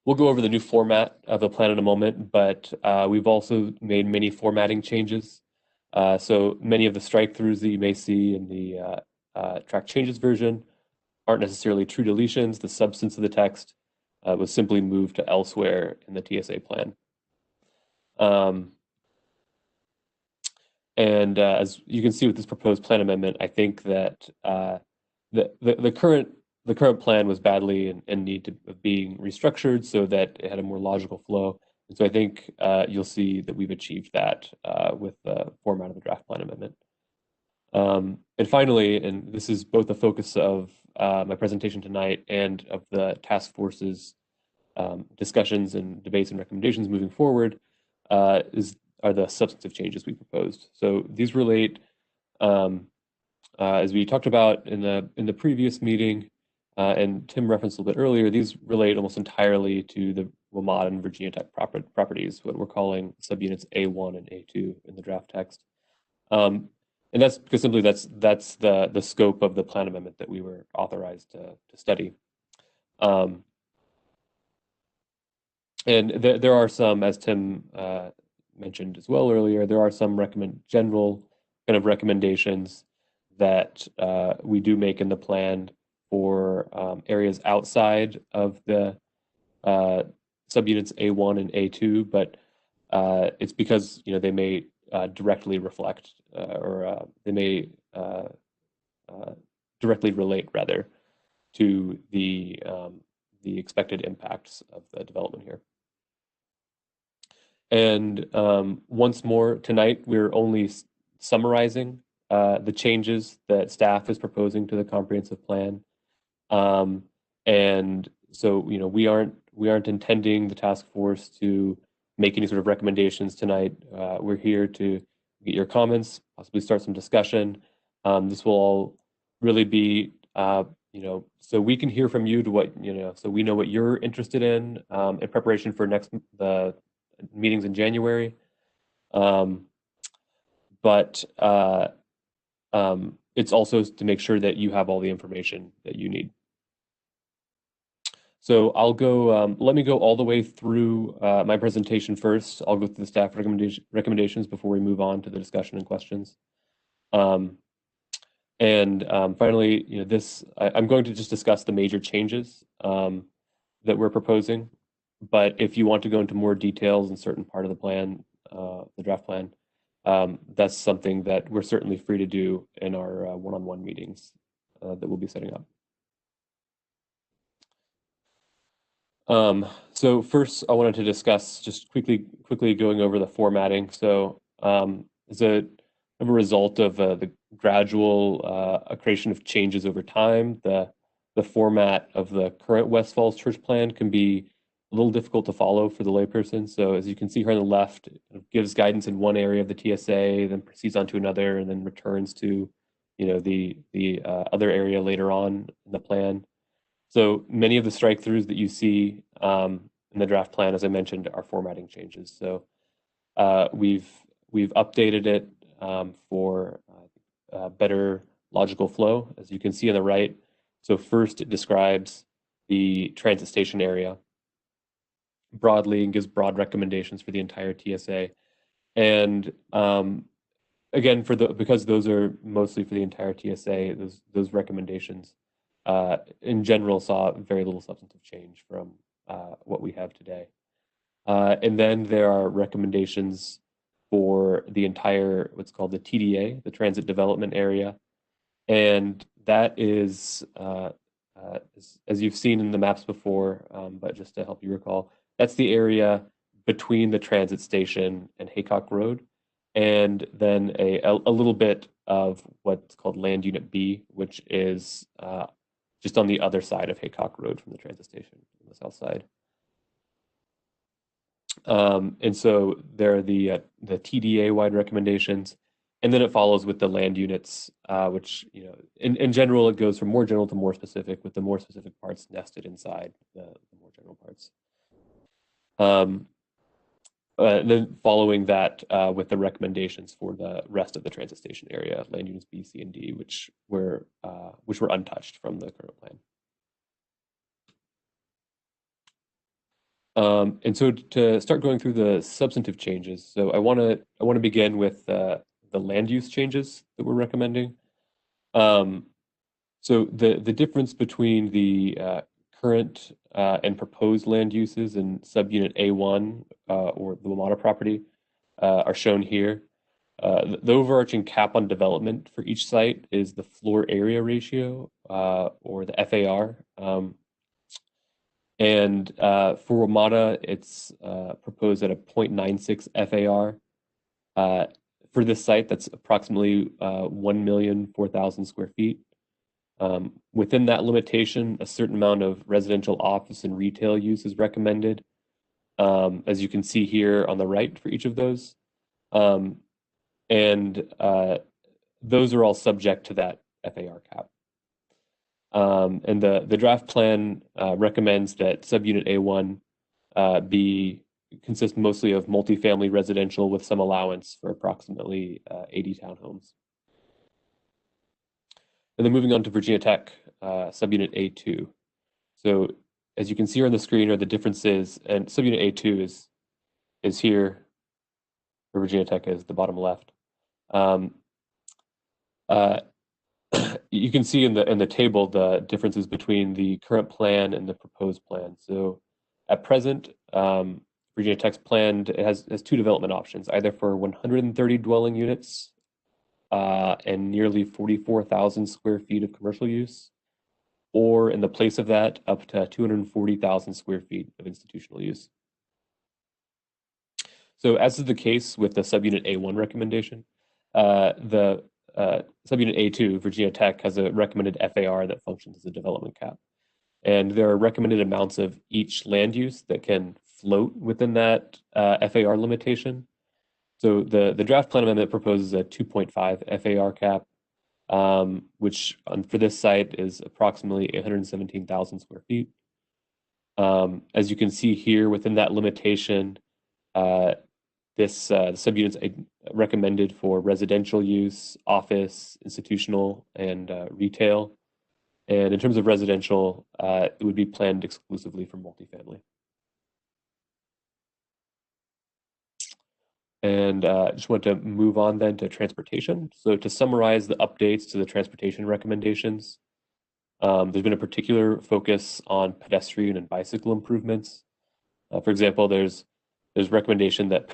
go over the new format of the plan in a moment, but we've also made many formatting changes. So many of the strike-throughs that you may see in the track changes version aren't necessarily true deletions. The substance of the text was simply moved to elsewhere in the TSA plan. And as you can see with this proposed plan amendment, I think that the current plan was badly in need of being restructured so that it had a more logical flow. And so I think you'll see that we've achieved that with the format of the draft plan amendment. And finally, and this is both the focus of my presentation tonight and of the task force's discussions and debates and recommendations moving forward, are the substantive changes we proposed. So these relate, as we talked about in the previous meeting, and Tim referenced a little bit earlier, these relate almost entirely to the WMATA and Virginia type properties, what we're calling subunits A1 and A2 in the draft text. And that's because simply that's the scope of the plan amendment that we were authorized to study. And there are some, as Tim mentioned as well earlier, there are some general kind of recommendations that we do make in the plan for areas outside of the subunits A1 and A2, but it's because they may directly reflect or they may directly relate rather to the expected impacts of the development here. And once more tonight, we're only summarizing the changes that staff is proposing to the comprehensive plan. And so, we aren't intending the task force to make any sort of recommendations tonight. We're here to get your comments, possibly start some discussion. This will all really be, so we can hear from you to what, so we know what you're interested in preparation for the meetings in January. But it's also to make sure that you have all the information that you need. So I'll go, let me go all the way through my presentation first. I'll go through the staff recommendations before we move on to the discussion and questions. Finally, I'm going to just discuss the major changes that we're proposing. But if you want to go into more details in certain part of the plan, the draft plan, that's something that we're certainly free to do in our one-on-one meetings that we'll be setting up. So first, I wanted to discuss just quickly going over the formatting. So as a result of the gradual creation of changes over time, the format of the current West Falls Church Plan can be a little difficult to follow for the layperson. So as you can see here on the left, it gives guidance in one area of the TSA, then proceeds on to another, and then returns to the other area later on in the plan. So many of the strike-throughs that you see in the draft plan, as I mentioned, are formatting changes. So we've updated it for better logical flow, as you can see on the right. So first, it describes the transit station area broadly and gives broad recommendations for the entire TSA. And again, because those are mostly for the entire TSA, those recommendations in general saw very little substantive change from what we have today. And then there are recommendations for the entire, what's called the TDA, the Transit Development Area. And that is, as you've seen in the maps before, but just to help you recall, that's the area between the transit station and Haycock Road. And then a little bit of what's called Land Unit B, which is just on the other side of Haycock Road from the transit station on the south side. And so there are the TDA wide recommendations, and then it follows with the land units, which in general it goes from more general to more specific, with the more specific parts nested inside the more general parts. And then following that with the recommendations for the rest of the transit station area, land units B, C, and D, which were untouched from the current plan. And so to start going through the substantive changes, so I want to begin with the land use changes that we're recommending. So the difference between the current and proposed land uses in subunit A1 or the WMATA property are shown here. The overarching cap on development for each site is the floor area ratio, or the FAR. And for WMATA, it's proposed at a 0.96 FAR. For this site, that's approximately 1,004,000 square feet. Within that limitation, a certain amount of residential office and retail use is recommended, as you can see here on the right for each of those. And those are all subject to that FAR cap. And the draft plan recommends that subunit A1 consist mostly of multifamily residential with some allowance for approximately 80 townhomes. And then moving on to Virginia Tech, subunit A2. So as you can see on the screen are the differences, and subunit A2 is here, where Virginia Tech is the bottom left. You can see in the table the differences between the current plan and the proposed plan. So at present, Virginia Tech's plan has two development options, either for 130 dwelling units and nearly 44,000 square feet of commercial use, or in the place of that, up to 240,000 square feet of institutional use. So as is the case with the subunit A1 recommendation, the subunit A2, Virginia Tech, has a recommended FAR that functions as a development cap. And there are recommended amounts of each land use that can float within that FAR limitation. So the draft plan amendment proposes a 2.5 FAR cap, which for this site is approximately 817,000 square feet. As you can see here, within that limitation, this subunits recommended for residential use, office, institutional, and retail. And in terms of residential, it would be planned exclusively for multifamily. And I just want to move on then to transportation. So to summarize the updates to the transportation recommendations, there's been a particular focus on pedestrian and bicycle improvements. For example, there's recommendation that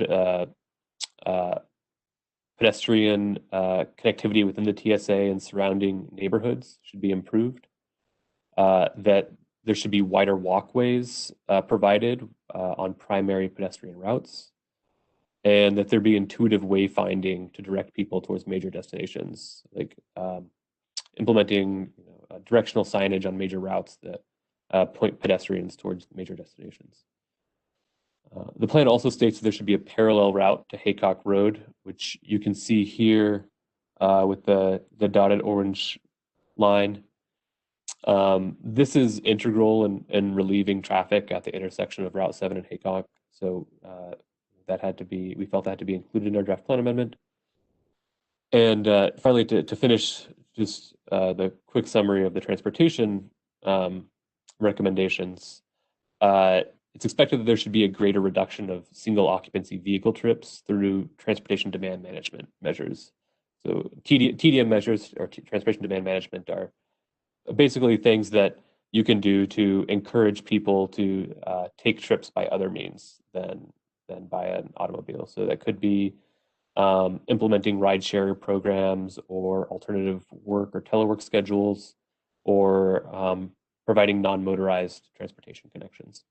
pedestrian connectivity within the TSA and surrounding neighborhoods should be improved, that there should be wider walkways provided on primary pedestrian routes, and that there be intuitive wayfinding to direct people towards major destinations, like implementing directional signage on major routes that point pedestrians towards major destinations. The plan also states that there should be a parallel route to Haycock Road, which you can see here with the dotted orange line. This is integral in relieving traffic at the intersection of Route 7 and Haycock. So we felt that had to be included in our draft plan amendment. And finally, to finish, just the quick summary of the transportation recommendations. It's expected that there should be a greater reduction of single occupancy vehicle trips through transportation demand management measures. So TDM measures, or transportation demand management, are basically things that you can do to encourage people to take trips by other means than by an automobile. So that could be implementing rideshare programs or alternative work or telework schedules, or providing non-motorized transportation connections.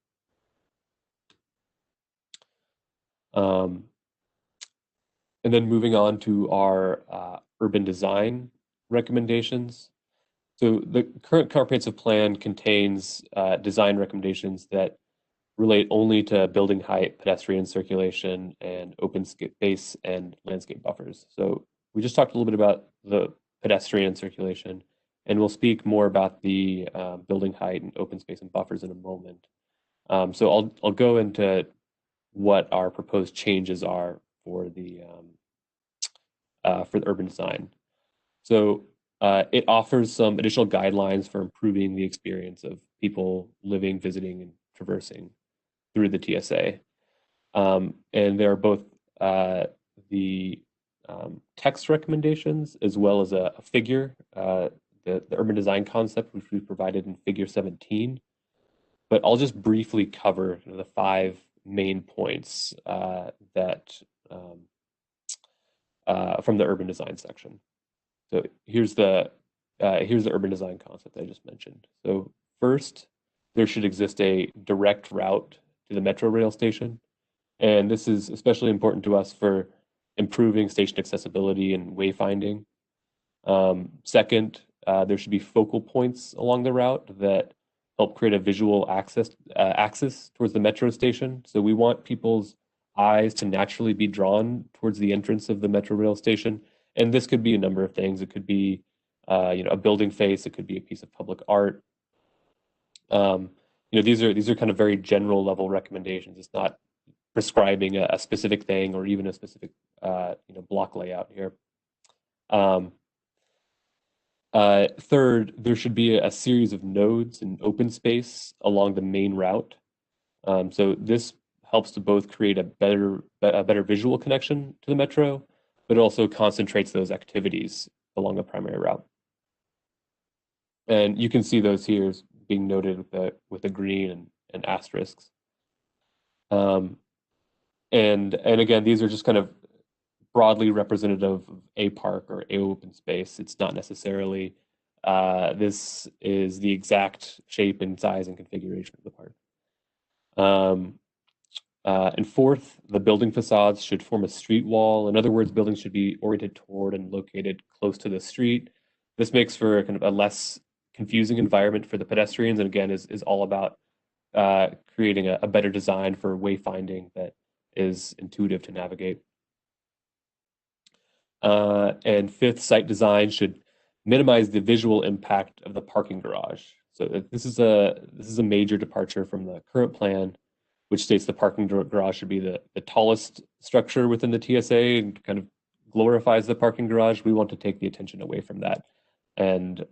And then moving on to our urban design recommendations. So the current comprehensive plan contains design recommendations that relate only to building height, pedestrian circulation, and open space and landscape buffers. So we just talked a little bit about the pedestrian circulation, and we'll speak more about the building height and open space and buffers in a moment. So I'll go into what our proposed changes are for the urban design. So it offers some additional guidelines for improving the experience of people living, visiting, and traversing through the TSA. And there are both the text recommendations as well as a figure, the urban design concept, which we provided in figure 17. But I'll just briefly cover the 5 main points that from the urban design section. So here's the urban design concept I just mentioned. So first, there should exist a direct route to the METRORAIL station. And this is especially important to us for improving station accessibility and wayfinding. Second, there should be focal points along the route that help create a visual axis towards the metro station. So we want people's eyes to naturally be drawn towards the entrance of the METRORAIL station. And this could be a number of things. It could be a building face. It could be a piece of public art. These are kind of very general level recommendations. It's not prescribing a specific thing or even a specific block layout here. Third, there should be a series of nodes and open space along the main route. So this helps to both create a better visual connection to the metro, but also concentrates those activities along the primary route. And you can see those here being noted with the green and asterisks. And again, these are just kind of broadly representative of a park or a open space. It's not necessarily this is the exact shape and size and configuration of the park. And fourth, the building facades should form a street wall. In other words, buildings should be oriented toward and located close to the street. This makes for a kind of a less confusing environment for the pedestrians, and again, is all about creating a better design for wayfinding that is intuitive to navigate. And fifth, site design should minimize the visual impact of the parking garage. So this is a major departure from the current plan, which states the parking garage should be the tallest structure within the TSA and kind of glorifies the parking garage. We want to take the attention away from that and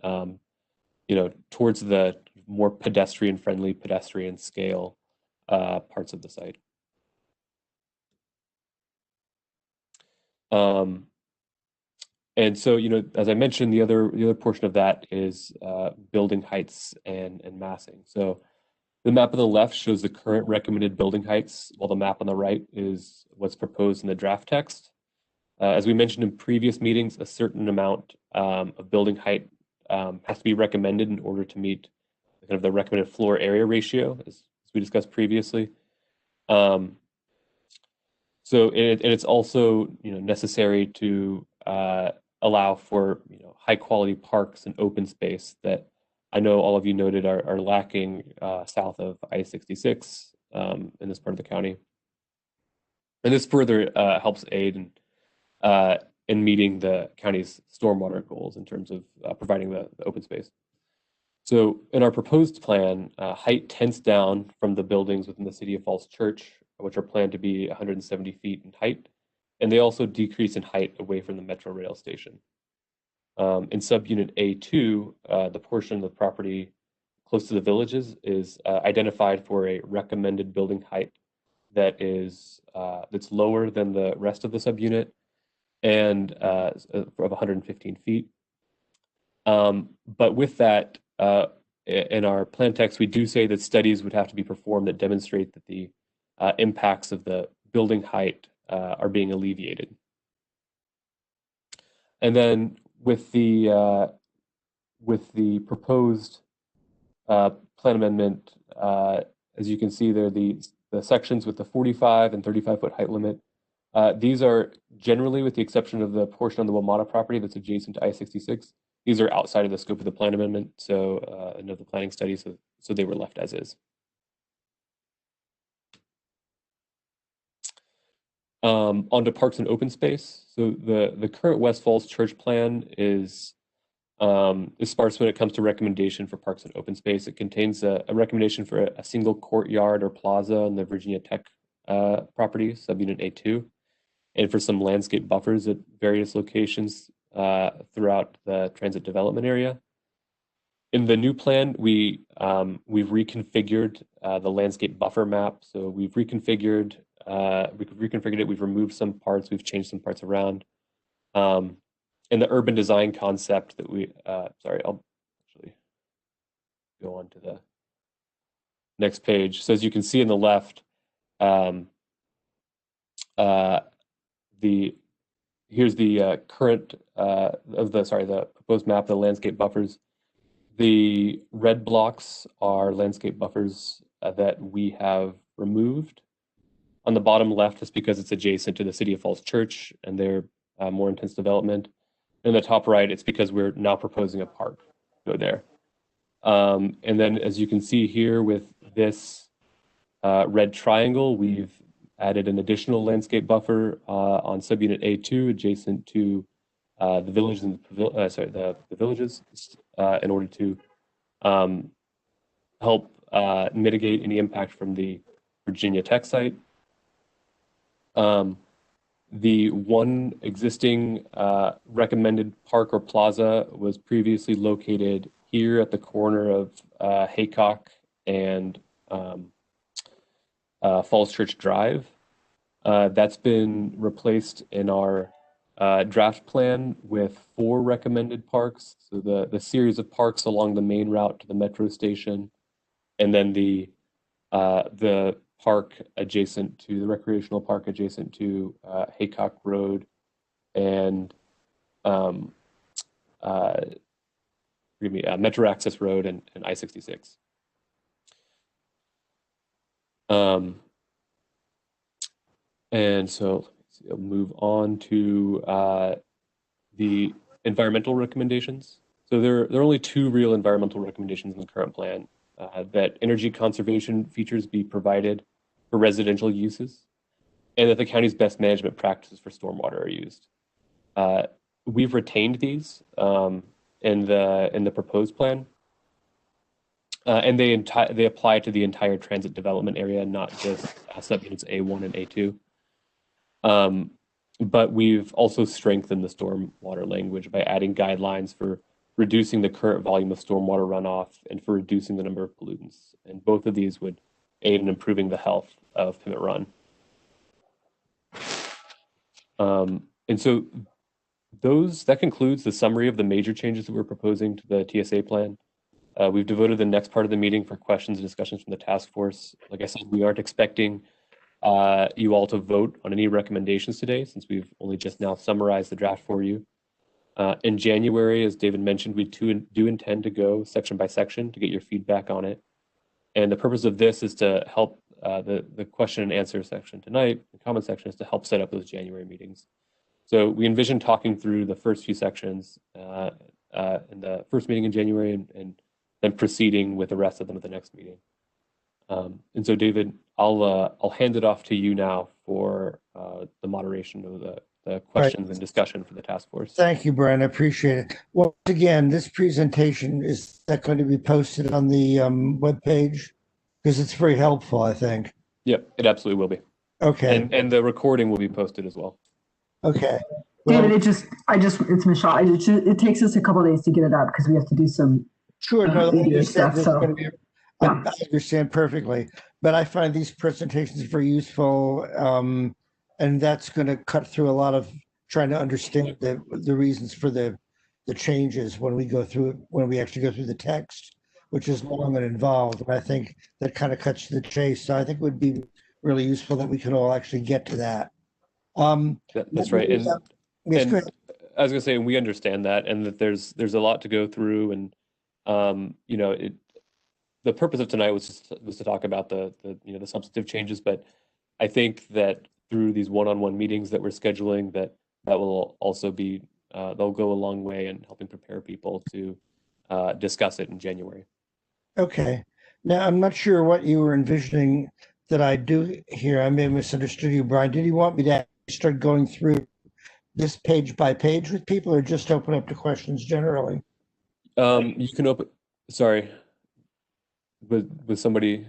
towards the more pedestrian-friendly, pedestrian scale parts of the site. And so, as I mentioned, the other portion of that is building heights and massing. So the map on the left shows the current recommended building heights, while the map on the right is what's proposed in the draft text. As we mentioned in previous meetings, a certain amount of building height has to be recommended in order to meet kind of the recommended floor area ratio, as we discussed previously. So it's also necessary to allow for high quality parks and open space that I know all of you noted are lacking south of I-66 in this part of the county. And this further helps aid in meeting the county's stormwater goals in terms of providing the open space. So in our proposed plan, height tends down from the buildings within the City of Falls Church, which are planned to be 170 feet in height, and they also decrease in height away from the METRORAIL station. In subunit A2, the portion of the property close to the villages is identified for a recommended building height that is that's lower than the rest of the subunit and of 115 feet. But with that, in our plan text, we do say that studies would have to be performed that demonstrate that the impacts of the building height are being alleviated. And then with the proposed plan amendment, as you can see there, the sections with the 45 and 35-foot height limit, these are generally, with the exception of the portion on the WMATA property that's adjacent to I-66, these are outside of the scope of the plan amendment, so and of the planning study, so they were left as is. Onto parks and open space. So the current West Falls Church plan is sparse when it comes to recommendation for parks and open space. It contains a recommendation for a single courtyard or plaza on the Virginia Tech property, subunit A2, and for some landscape buffers at various locations throughout the transit development area. In the new plan, we've reconfigured the landscape buffer map. So we've reconfigured it. We've removed some parts. We've changed some parts around. And the urban design concept that sorry, I'll actually go on to the next page. So as you can see on the left, here's the current the proposed map of the landscape buffers. The red blocks are landscape buffers that we have removed. On the bottom left is because it's adjacent to the City of Falls Church and their more intense development. In the top right, it's because we're now proposing a park go there. And then as you can see here with this red triangle, we've added an additional landscape buffer on subunit A2 adjacent to the villages and the villages in order to help mitigate any impact from the Virginia Tech site. The one existing recommended park or plaza was previously located here at the corner of Haycock and Falls Church Drive. That's been replaced in our draft plan with 4 recommended parks. So the series of parks along the main route to the metro station, and then the park adjacent to the recreational park adjacent to Haycock Road and Metro Access Road and I-66. And so I'll move on to the environmental recommendations. So there are only 2 real environmental recommendations in the current plan. That energy conservation features be provided for residential uses, and that the county's best management practices for stormwater are used. We've retained these in the proposed plan, and they apply to the entire transit development area, not just subunits A1 and A2. But we've also strengthened the stormwater language by adding guidelines for reducing the current volume of stormwater runoff and for reducing the number of pollutants. And both of these would aid in improving the health of Pimmet Run. And so that concludes the summary of the major changes that we're proposing to the TSA plan. We've devoted the next part of the meeting for questions and discussions from the task force. Like I said, we aren't expecting you all to vote on any recommendations today, since we've only just now summarized the draft for you. In January, as David mentioned, we do intend to go section by section to get your feedback on it. And the purpose of this is to help the question and answer section tonight, the comment section, is to help set up those January meetings. So we envision talking through the first few sections in the first meeting in January and then proceeding with the rest of them at the next meeting. And so David, I'll hand it off to you now for the moderation of the questions and discussion for the task force. Thank you, Brian. I appreciate it. Once again, this presentation, is that going to be posted on the webpage? Because it's very helpful, I think. Yep, it absolutely will be. Okay. And the recording will be posted as well. Okay. Well, David, it's Michelle. It takes us a couple of days to get it up because we have to do some sure. No, stuff. So I understand perfectly, but I find these presentations very useful. And that's going to cut through a lot of trying to understand the reasons for the changes when we actually go through the text, which is long and involved. And I think that kind of cuts to the chase. So I think it would be really useful that we can all actually get to that. That's right. And, yes, and I was going to say, we understand that, and that there's a lot to go through, and the purpose of tonight was to talk about the substantive changes, but I think that through these one-on-one meetings that we're scheduling, that will also be they'll go a long way in helping prepare people to discuss it in January. Okay. Now, I'm not sure what you were envisioning that I do here. I may have misunderstood you, Brian. Did you want me to start going through this page by page with people, or just open up to questions generally? You can open. Sorry, with somebody.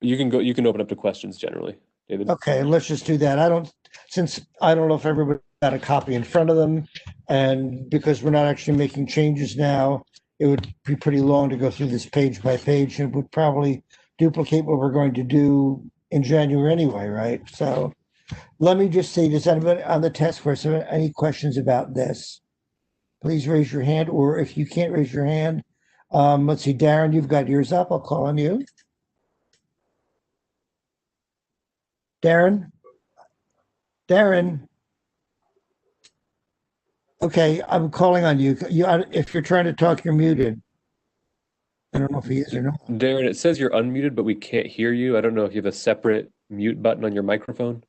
You can open up to questions generally, David. Okay, let's just do that. Since I don't know if everybody got a copy in front of them, and because we're not actually making changes now, it would be pretty long to go through this page by page, and would probably duplicate what we're going to do in January anyway, right? So let me just say, does anybody on the task force have any questions about this? Please raise your hand, or if you can't raise your hand, let's see, Darren, you've got yours up. I'll call on you. Darren? Okay, I'm calling on you. If you're trying to talk, you're muted. I don't know if he is or not. Darren, it says you're unmuted, but we can't hear you. I don't know if you have a separate mute button on your microphone.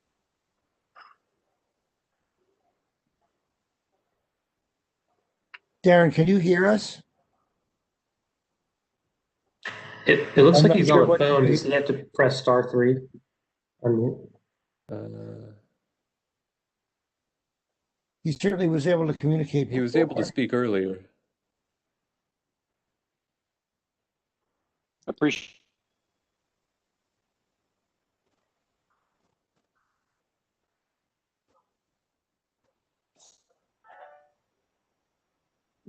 Darren, can you hear us? It looks like he's on the phone. Does he have to press *3? Unmute. He certainly was able to communicate. He was able to speak earlier. Appreciate.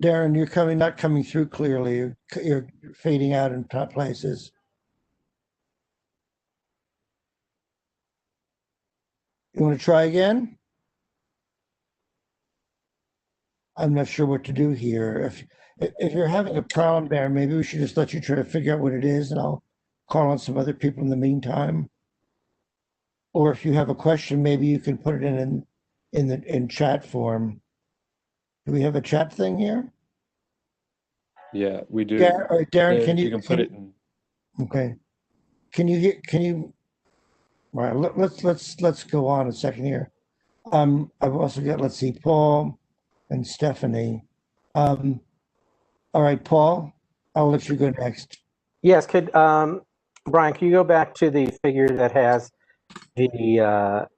Darren, you're not coming through clearly. You're fading out in top places. You want to try again? I'm not sure what to do here. If you're having a problem, Darren, maybe we should just let you try to figure out what it is, and I'll call on some other people in the meantime. Or if you have a question, maybe you can put it in chat form. Do we have a chat thing here? Yeah, we do. Darren, can you put it in? Okay. Can you hear? Can you? All right. Let's go on a second here. I've also got, let's see, Paul and Stephanie. All right, Paul, I'll let you go next. Yes, could Brian, can you go back to the figure that has the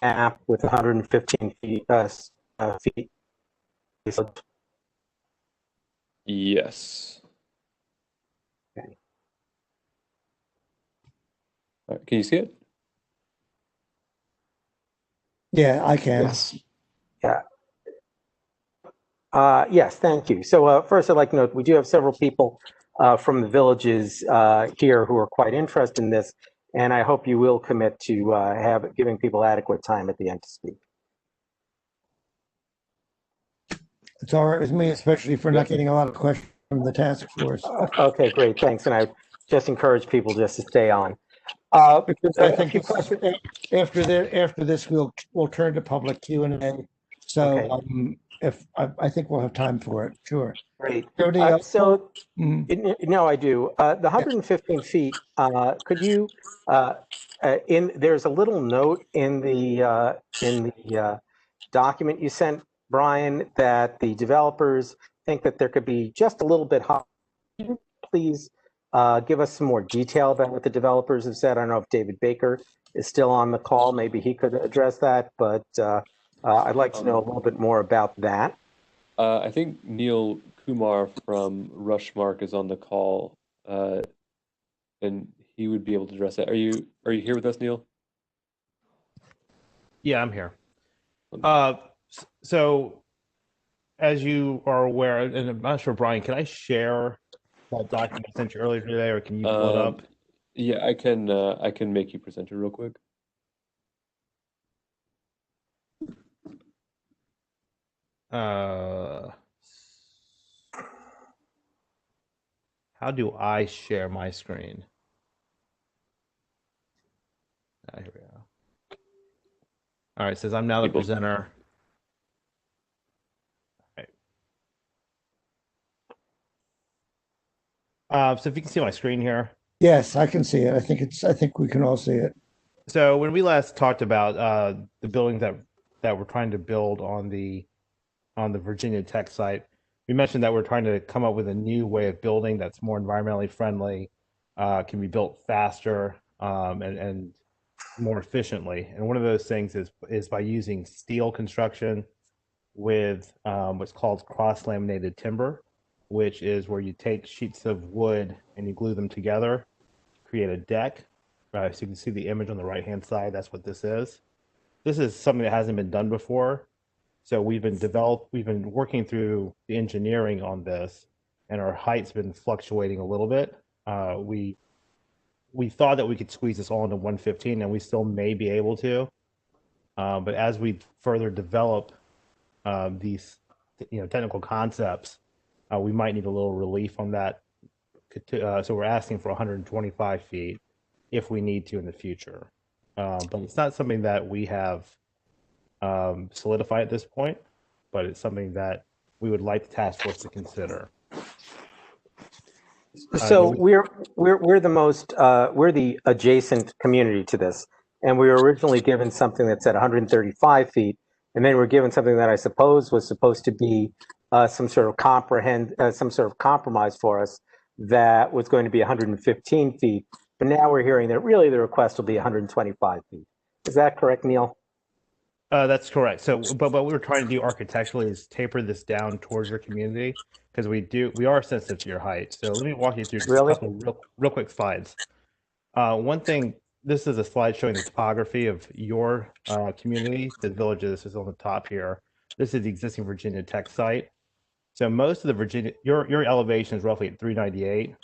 app with 115 feet? Yes. Okay. All right, can you see it? Yeah, I can. Yes. Yeah. Yes, thank you. So first, I'd like to note we do have several people from the villages here who are quite interested in this, and I hope you will commit to giving people adequate time at the end to speak. It's all right with me, especially for not getting a lot of questions from the task force. Okay, great, thanks. And I just encourage people just to stay on. Because I think after this, we'll turn to public Q&A. So Okay. I think we'll have time for it. Sure. Great. So no, I do. The 115 feet. Could you? There's a little note in the document you sent, Brian, that the developers think that there could be just a little bit higher. Could you please give us some more detail about what the developers have said? I don't know if David Baker is still on the call. Maybe he could address that, but I'd like to know a little bit more about that. I think Neil Kumar from Rushmark is on the call, and he would be able to address that. Are you here with us, Neil? Yeah, I'm here. So, as you are aware, and I'm not sure, Brian, can I share that document I sent you earlier today, or can you pull it up? Yeah, I can make you present it real quick. How do I share my screen? Here we go. All right, it says I'm now the presenter. All right. So if you can see my screen here. Yes, I can see it. I think we can all see it. So when we last talked about the buildings that we're trying to build on the Virginia Tech site, we mentioned that we're trying to come up with a new way of building that's more environmentally friendly, can be built faster, and more efficiently. And one of those things is by using steel construction with what's called cross-laminated timber, which is where you take sheets of wood and you glue them together to create a deck. So you can see the image on the right-hand side. That's what this is. This is something that hasn't been done before. So we've been working through the engineering on this, and our height's been fluctuating a little bit. We thought that we could squeeze this all into 115, and we still may be able to. But as we further develop these, technical concepts, we might need a little relief on that. So we're asking for 125 feet if we need to in the future. But it's not something that we have solidified at this point. but it's something that we would like the task force to consider. So we're the adjacent community to this, and we were originally given something that said 135 feet, and then we're given something that I suppose was supposed to be some sort of compromise for us that was going to be 115 feet. But now we're hearing that really the request will be 125 feet. Is that correct, Neil? That's correct. So, but what we were trying to do architecturally is taper this down towards your community, because we are sensitive to your height. So let me walk you through just a couple real quick slides. One thing, this is a slide showing the topography of your community. The villages is on the top here. This is the existing Virginia Tech site. So most of the your elevation is roughly at 398.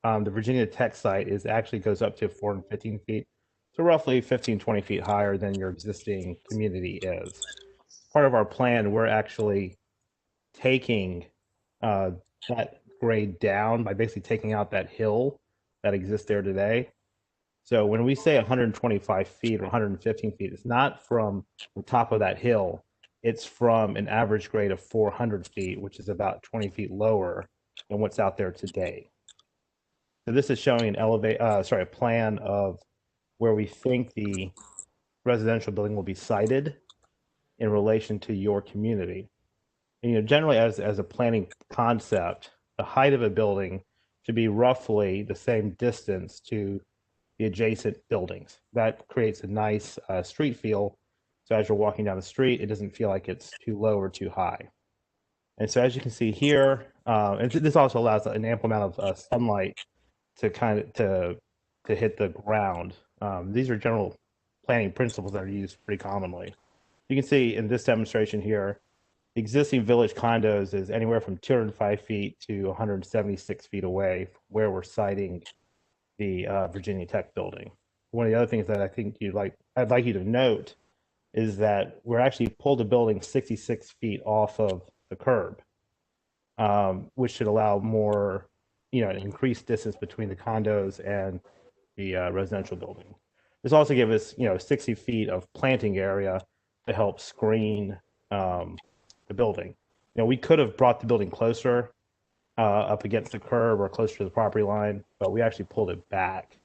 The Virginia Tech site actually goes up to 415 feet. So roughly 15, 20 feet higher than your existing community is. Part of our plan, we're actually taking that grade down by basically taking out that hill that exists there today. So when we say 125 feet or 115 feet, it's not from the top of that hill. It's from an average grade of 400 feet, which is about 20 feet lower than what's out there today. So this is showing a plan of where we think the residential building will be sited in relation to your community. And, generally as a planning concept, the height of a building should be roughly the same distance to the adjacent buildings. That creates a nice street feel. So as you're walking down the street, it doesn't feel like it's too low or too high. And so as you can see here, and this also allows an ample amount of sunlight to to hit the ground. These are general planning principles that are used pretty commonly. You can see in this demonstration here, existing village condos is anywhere from 205 feet to 176 feet away from where we're siting the Virginia Tech building. One of the other things that I think I'd like you to note is that we're actually pulled the building 66 feet off of the curb, which should allow more, an increased distance between the condos and the residential building. This also gives us, 60 feet of planting area to help screen the building. We could have brought the building closer up against the curb or closer to the property line, but we actually pulled it back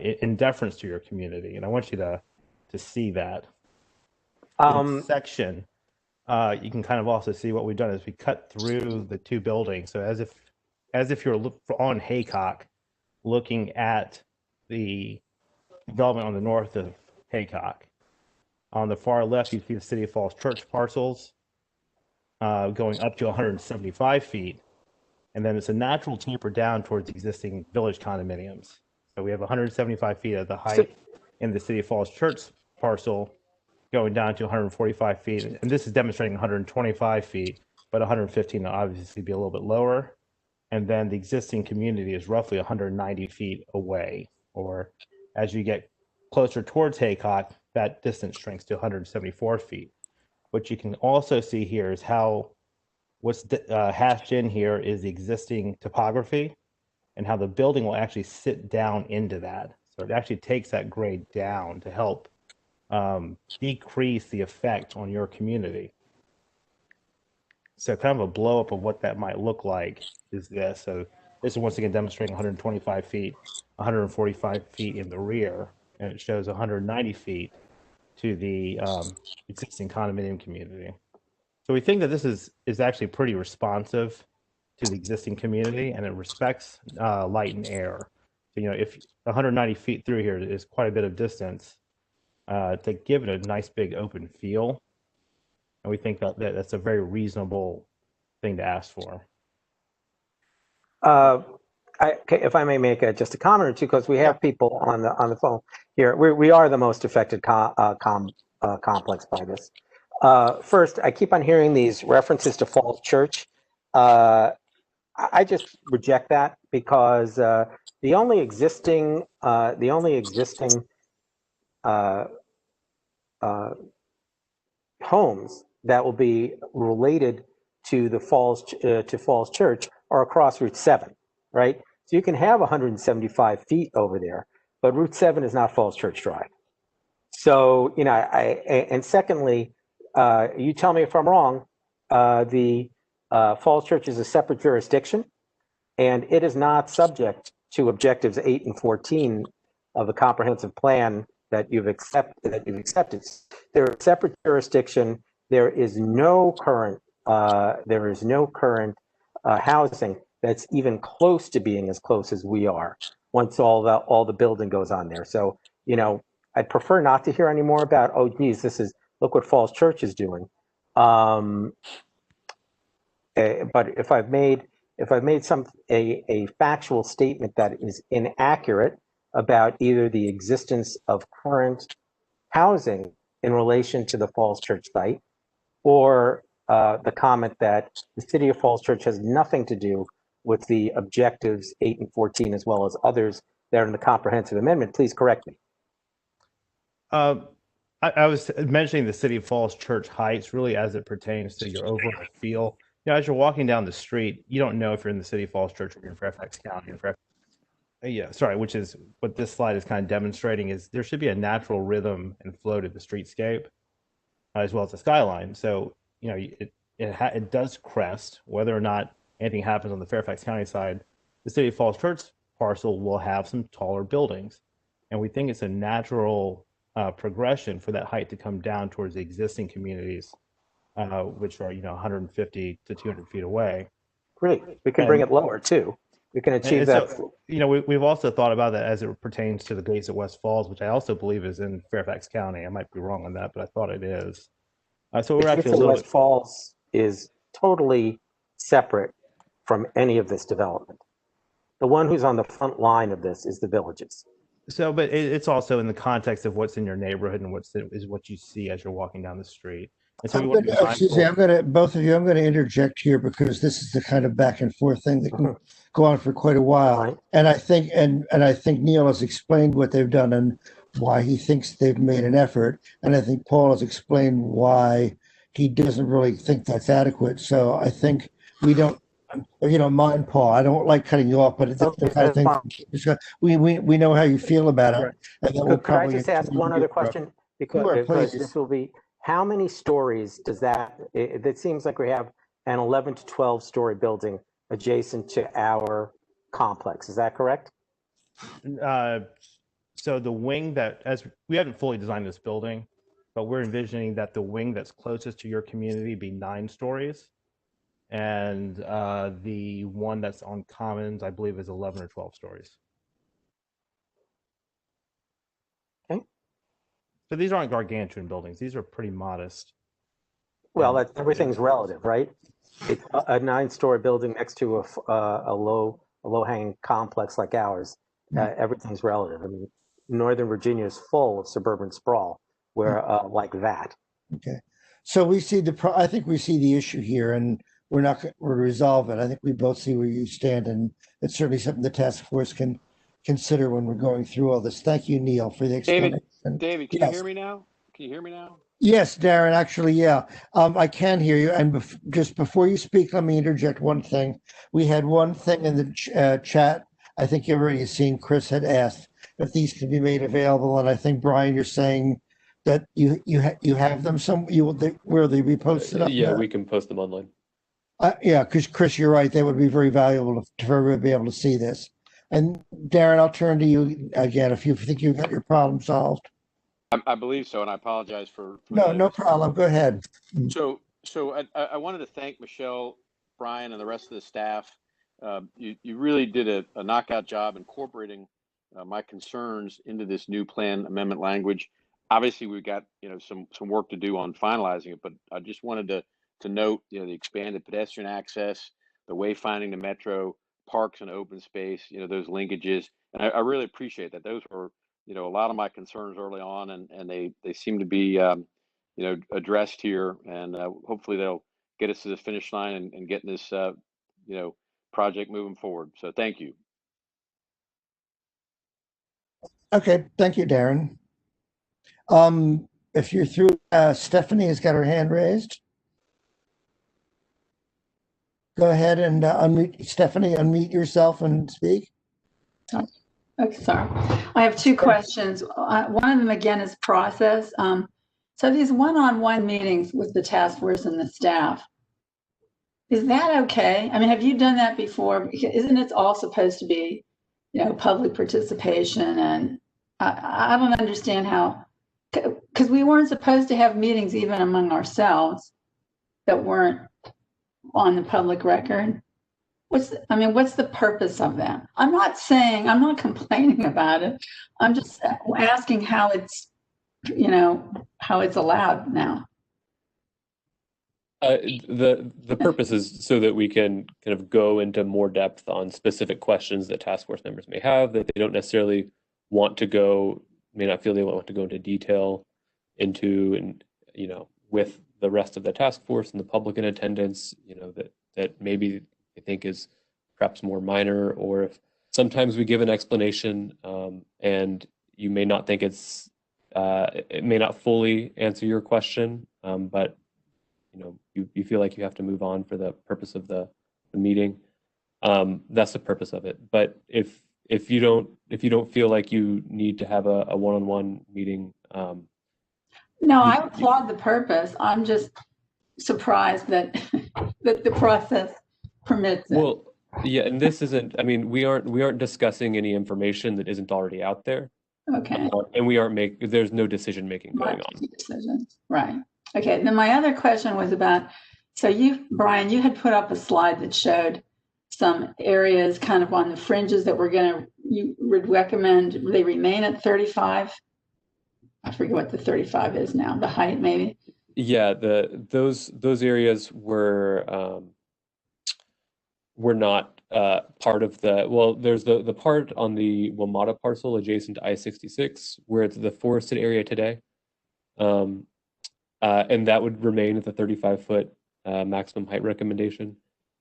in deference to your community. And I want you to see that. In this section, you can kind of also see what we've done is we cut through the two buildings. So as if you're on Haycock, looking at the development on the north of Haycock. On the far left, you see the City of Falls Church parcels going up to 175 feet. And then it's a natural taper down towards existing village condominiums. So we have 175 feet of the height in the City of Falls Church parcel going down to 145 feet. And this is demonstrating 125 feet, but 115 will obviously be a little bit lower. And then the existing community is roughly 190 feet away, or as you get closer towards Haycock, that distance shrinks to 174 feet. What you can also see here is how what's hashed in here is the existing topography and how the building will actually sit down into that. So it actually takes that grade down to help decrease the effect on your community. So kind of a blow up of what that might look like is this. So this is once again demonstrating 125 feet, 145 feet in the rear, and it shows 190 feet to the existing condominium community. So we think that this is actually pretty responsive to the existing community, and it respects light and air. So, if 190 feet through here is quite a bit of distance to give it a nice big open feel. And we think that that's a very reasonable thing to ask for. If I may make just a comment or two, because we have people on the phone here. We are the most affected complex by this. First, I keep on hearing these references to Falls Church. I just reject that because the only existing homes that will be related to the Falls Church are across Route 7, right? So you can have 175 feet over there, but Route 7 is not Falls Church Drive. So and secondly, you tell me if I'm wrong, the Falls Church is a separate jurisdiction, and it is not subject to objectives 8 and 14 of the comprehensive plan that you've accepted. They're a separate jurisdiction. There is no current housing that's even close to being as close as we are once all the building goes on there. So, you know, I'd prefer not to hear any more about, oh, geez, look what Falls Church is doing. But if I've made a factual statement that is inaccurate about either the existence of current housing in relation to the Falls Church site, or the comment that the city of Falls Church has nothing to do with the objectives 8 and 14, as well as others that are in the comprehensive amendment, please correct me. I was mentioning the city of Falls Church heights really as it pertains to your overall feel. You know, as you're walking down the street, you don't know if you're in the city of Falls Church or you're in Fairfax County. Which is what this slide is kind of demonstrating, is there should be a natural rhythm and flow to the streetscape as well as the skyline. So, you know, it does crest. Whether or not anything happens on the Fairfax County side, the city of Falls Church parcel will have some taller buildings. And we think it's a natural progression for that height to come down towards the existing communities, which are, you know, 150 to 200 feet away. Great. We can bring it lower too. We can achieve that. So, you know, we've also thought about that as it pertains to the gates at West Falls, which I also believe is in Fairfax County. I might be wrong on that, but I thought it is. So we're actually West Falls is totally separate from any of this development. The one who's on the front line of this is the villages. So, but it's also in the context of what's in your neighborhood and is what you see as you're walking down the street. And so excuse me, both of you, I'm going to interject here because this is the kind of back and forth thing that can go on for quite a while. Right. And I think, and I think Neil has explained what they've done and why he thinks they've made an effort. And I think Paul has explained why he doesn't really think that's adequate. So I think we don't, you know, mind, Paul, I don't like cutting you off, but it's the kind of thing we know how you feel about it. And then Could I just ask one other question? Because this will be, how many stories does that, it seems like we have an 11 to 12 story building adjacent to our complex. Is that correct? So the wing as we haven't fully designed this building, but we're envisioning that the wing that's closest to your community be 9 stories. And the one that's on Commons, I believe, is 11 or 12 stories. Okay. So these aren't gargantuan buildings. These are pretty modest. Well, everything's relative, right? It's a 9-story building next to a low-hanging complex like ours. Everything's relative. I mean, Northern Virginia is full of suburban sprawl where like that. Okay. So we see I think we see the issue here, and we're not going to resolve it. I think we both see where you stand, and it's certainly something the task force can consider when we're going through all this. Thank you, Neil, for the explanation. David, can you hear me now? Can you hear me now? Yes, Darren, actually, yeah. I can hear you. And just before you speak, let me interject one thing. We had one thing in the chat. I think you've already seen Chris had asked if these can be made available. And I think, Brian, you're saying that you have them where they be posted up? Yeah, we can post them online. Yeah, because Chris, you're right. They would be very valuable for everyone to be able to see this. And Darren, I'll turn to you again if you think you've got your problem solved. I believe so, and I apologize for no problem. Go ahead. So I wanted to thank Michelle, Brian, and the rest of the staff. You really did a knockout job incorporating my concerns into this new plan amendment language. Obviously, we've got some work to do on finalizing it, but I just wanted to note the expanded pedestrian access, the wayfinding to Metro, parks and open space, those linkages, and I really appreciate that. Those were a lot of my concerns early on, and they seem to be addressed here, and hopefully they'll get us to the finish line and getting this project moving forward. So thank you. Okay, thank you, Darren. If you're through, Stephanie has got her hand raised. Go ahead and unmute, Stephanie, unmute yourself and speak. Okay, sorry. I have 2 questions. One of them, again, is process. So these one-on-one meetings with the task force and the staff, Is that okay? I mean, have you done that before? Isn't it all supposed to be, public participation? And I don't understand how, because we weren't supposed to have meetings even among ourselves that weren't on the public record. What's the purpose of that? I'm not complaining about it. I'm just asking how it's, how it's allowed now. The purpose is so that we can kind of go into more depth on specific questions that task force members may have that they don't necessarily want to may not feel they want to go into detail into, and with the rest of the task force and the public in attendance, that maybe I think is perhaps more minor, or if sometimes we give an explanation and you may not think it may not fully answer your question, but you feel like you have to move on for the purpose of the meeting. That's the purpose of it. But if you don't feel like you need to have a one-on-one meeting, no, I applaud the purpose. I'm just surprised that that the process permits it. Well, yeah, and this isn't. I mean, we aren't discussing any information that isn't already out there. Okay. And we aren't there's no decision making going on. Decisions. Right. Okay. Then my other question was about. So Brian, you had put up a slide that showed some areas kind of on the fringes that you would recommend they remain at 35. I forget what the 35 is now, the height maybe. Yeah, those areas were not part of there's the part on the WMATA parcel adjacent to I-66 where it's the forested area today. And that would remain at the 35-foot maximum height recommendation.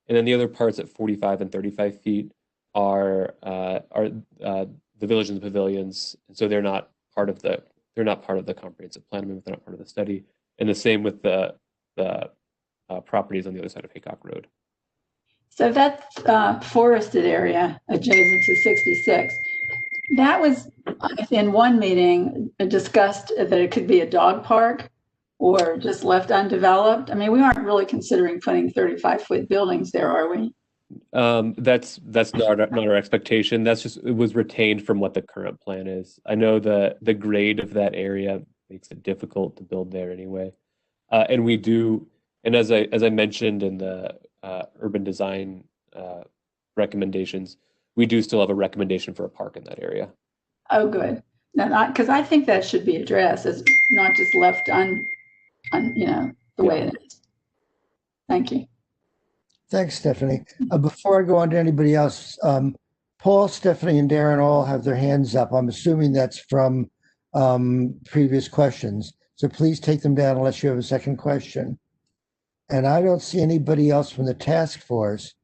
And then the other parts at 45 and 35 feet are the villages and pavilions. And so they're not part of the comprehensive plan amendment. They're not part of the study. And the same with the properties on the other side of Haycock Road. So that forested area adjacent to 66, that was in one meeting discussed that it could be a dog park or just left undeveloped. I mean, we aren't really considering putting 35-foot buildings there, are we? That's not our expectation. It was retained from what the current plan is. I know the grade of that area makes it difficult to build there anyway. And we do, and as I mentioned in the urban design recommendations, we do still have a recommendation for a park in that area. Oh, good. Now, because I think that should be addressed as not just left the way it is. Thank you. Thanks, Stephanie. Before I go on to anybody else, Paul, Stephanie, and Darren all have their hands up. I'm assuming that's from previous questions. So please take them down unless you have a second question. And I don't see anybody else from the task force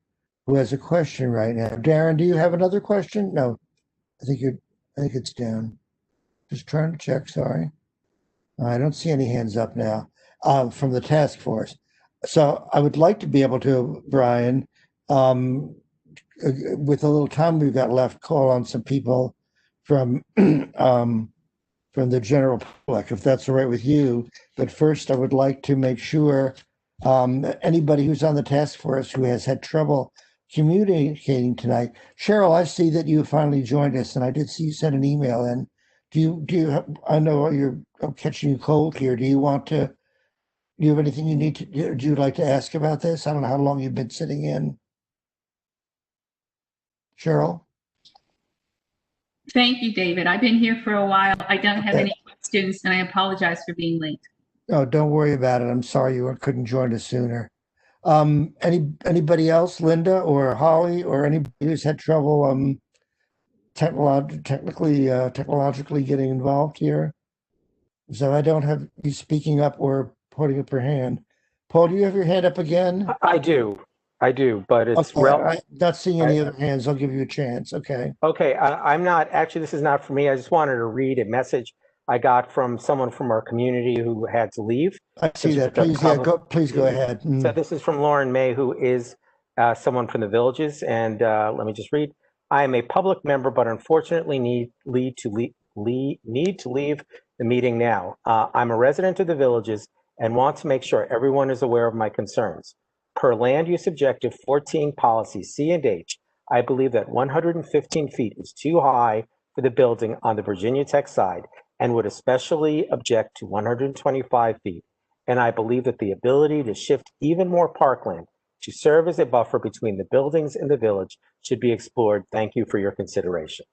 who has a question right now. Darren, do you have another question? No, I think it's down. Just trying to check, sorry. I don't see any hands up now from the task force. So I would like to be able to, Brian, with a little time we've got left, call on some people from the general public, if that's all right with you. But first, I would like to make sure anybody who's on the task force who has had trouble communicating tonight. Cheryl, I see that you finally joined us, and I did see you send an email in. Do you I know I'm catching you cold here. Do you have anything you need to do? Would you like to ask about this? I don't know how long you've been sitting in. Cheryl? Thank you, David. I've been here for a while. I don't have any questions, and I apologize for being late. No, don't worry about it. I'm sorry you couldn't join us sooner. Anybody else, Linda or Holly, or anybody who's had trouble technologically getting involved here? So I don't have you speaking up or putting up your hand. Paul, do you have your hand up again? I do, but it's okay, I'm not seeing any other hands. I'll give you a chance. Okay. Okay, I'm not, actually, this is not for me. I just wanted to read a message I got from someone from our community who had to leave. I see that. Please go ahead. So this is from Lauren May, who is someone from the Villages. And let me just read. I am a public member, but unfortunately need to leave the meeting now. I'm a resident of the Villages and want to make sure everyone is aware of my concerns. per land use objective 14 policy C and H, I believe that 115 feet is too high for the building on the Virginia Tech side and would especially object to 125 feet. And I believe that the ability to shift even more parkland to serve as a buffer between the buildings and the village should be explored. Thank you for your consideration.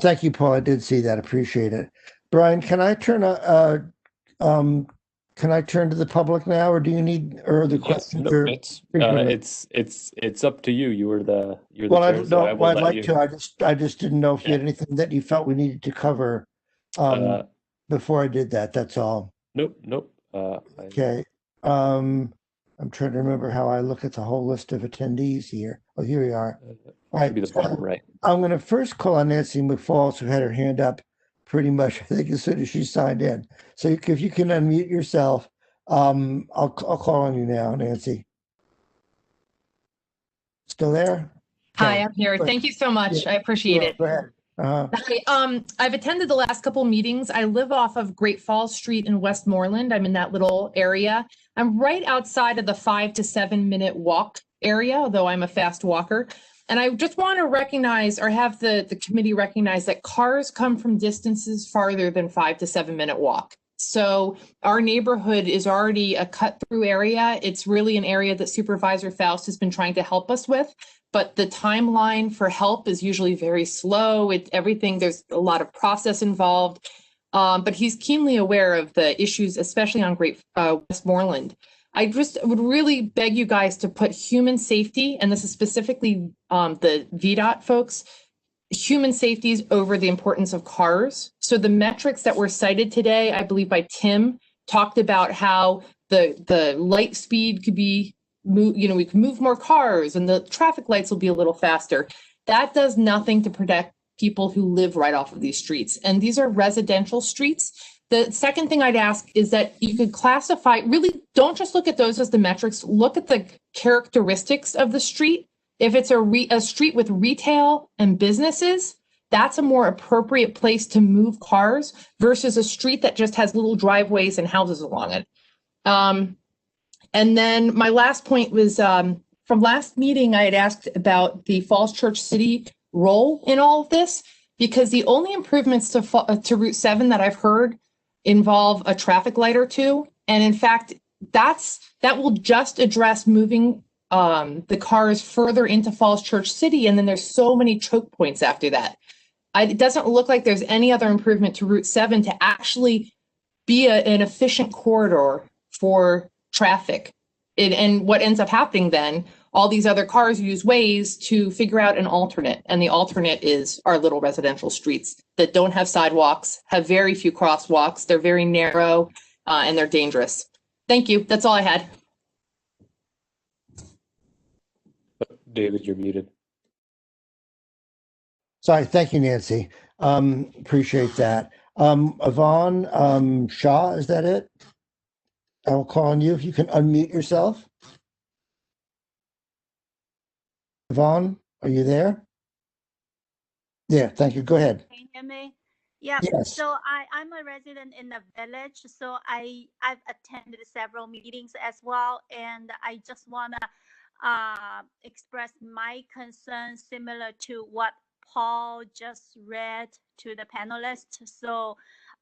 Thank you, Paul. I did see that. Appreciate it. Brian, can I turn to the public now, or do you need the questions? No, it's up to you. You're the well, chair, so I will I'd let like you. to. I just didn't know if you had anything that you felt we needed to cover before I did that. That's all. Nope. Okay. I'm trying to remember how I look at the whole list of attendees here. Oh, here we are. All right. Be the bottom right. I'm going to first call on Nancy McFalls, who had her hand up pretty much, I think, as soon as she signed in. So if you can unmute yourself, I'll call on you now, Nancy. Still there? Hi, I'm here. Thank you so much. I appreciate it. Go ahead. I've attended the last couple meetings. I live off of Great Falls Street in Westmoreland. I'm in that little area. I'm right outside of the 5 to 7 minute walk area, although I'm a fast walker. And I just want to recognize, or have the committee recognize, that cars come from distances farther than 5 to 7 minute walk. So our neighborhood is already a cut through area. It's really an area that Supervisor Faust has been trying to help us with, but the timeline for help is usually very slow. There's a lot of process involved, but he's keenly aware of the issues, especially on Great Westmoreland. I just would really beg you guys to put human safety, and this is specifically the VDOT folks, human safety is over the importance of cars. So the metrics that were cited today, I believe by Tim, talked about how the light speed could be, we can move more cars and the traffic lights will be a little faster. That does nothing to protect people who live right off of these streets. And these are residential streets. The second thing I'd ask is that you could classify, really don't just look at those as the metrics, look at the characteristics of the street. If it's a street with retail and businesses, that's a more appropriate place to move cars versus a street that just has little driveways and houses along it. And then my last point was from last meeting, I had asked about the Falls Church City role in all of this, because the only improvements to Route 7 that I've heard involve a traffic light or two. And in fact, that will just address moving the cars further into Falls Church City. And then there's so many choke points after that. It doesn't look like there's any other improvement to Route 7 to actually be an efficient corridor for traffic. And what ends up happening then, all these other cars use Waze to figure out an alternate. And the alternate is our little residential streets that don't have sidewalks, have very few crosswalks. They're very narrow and they're dangerous. Thank you. That's all I had. David, you're muted. Sorry. Thank you, Nancy. Appreciate that. Yvonne Shaw, is that it? I will call on you if you can unmute yourself. Yvonne, are you there? Yeah, thank you. Go ahead. Can you hear me? Yeah. Yes. So I'm a resident in the village, so I've attended several meetings as well, and I just want to express my concern similar to what Paul just read to the panelists. So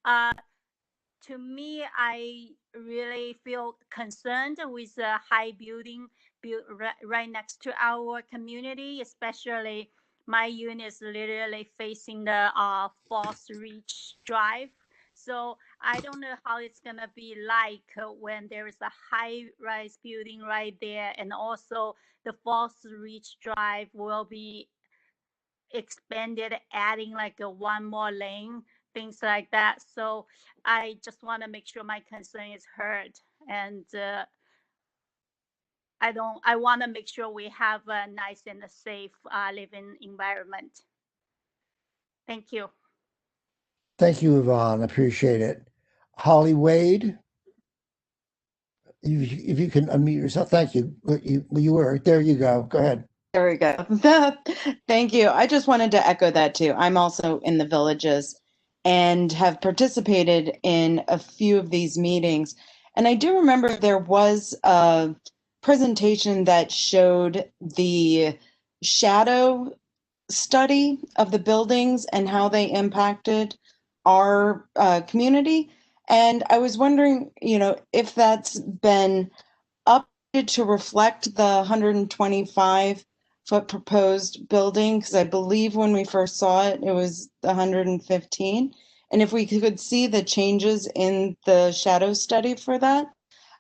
to me, I really feel concerned with the high building built right next to our community, especially my unit is literally facing the Falls Reach Drive. So I don't know how it's going to be like when there is a high-rise building right there, and also the Falls Reach Drive will be expanded, adding like one more lane, things like that. So I just want to make sure my concern is heard, and I want to make sure we have a nice and a safe living environment. Thank you. Thank you, Yvonne. Appreciate it. Holly Wade, if you can unmute yourself. Thank you. You were. There you go. Go ahead. There we go. Thank you. I just wanted to echo that too. I'm also in the villages and have participated in a few of these meetings. And I do remember there was a presentation that showed the shadow study of the buildings and how they impacted our community. And I was wondering, if that's been updated to reflect the 125-foot proposed building, because I believe when we first saw it, it was 115. And if we could see the changes in the shadow study for that.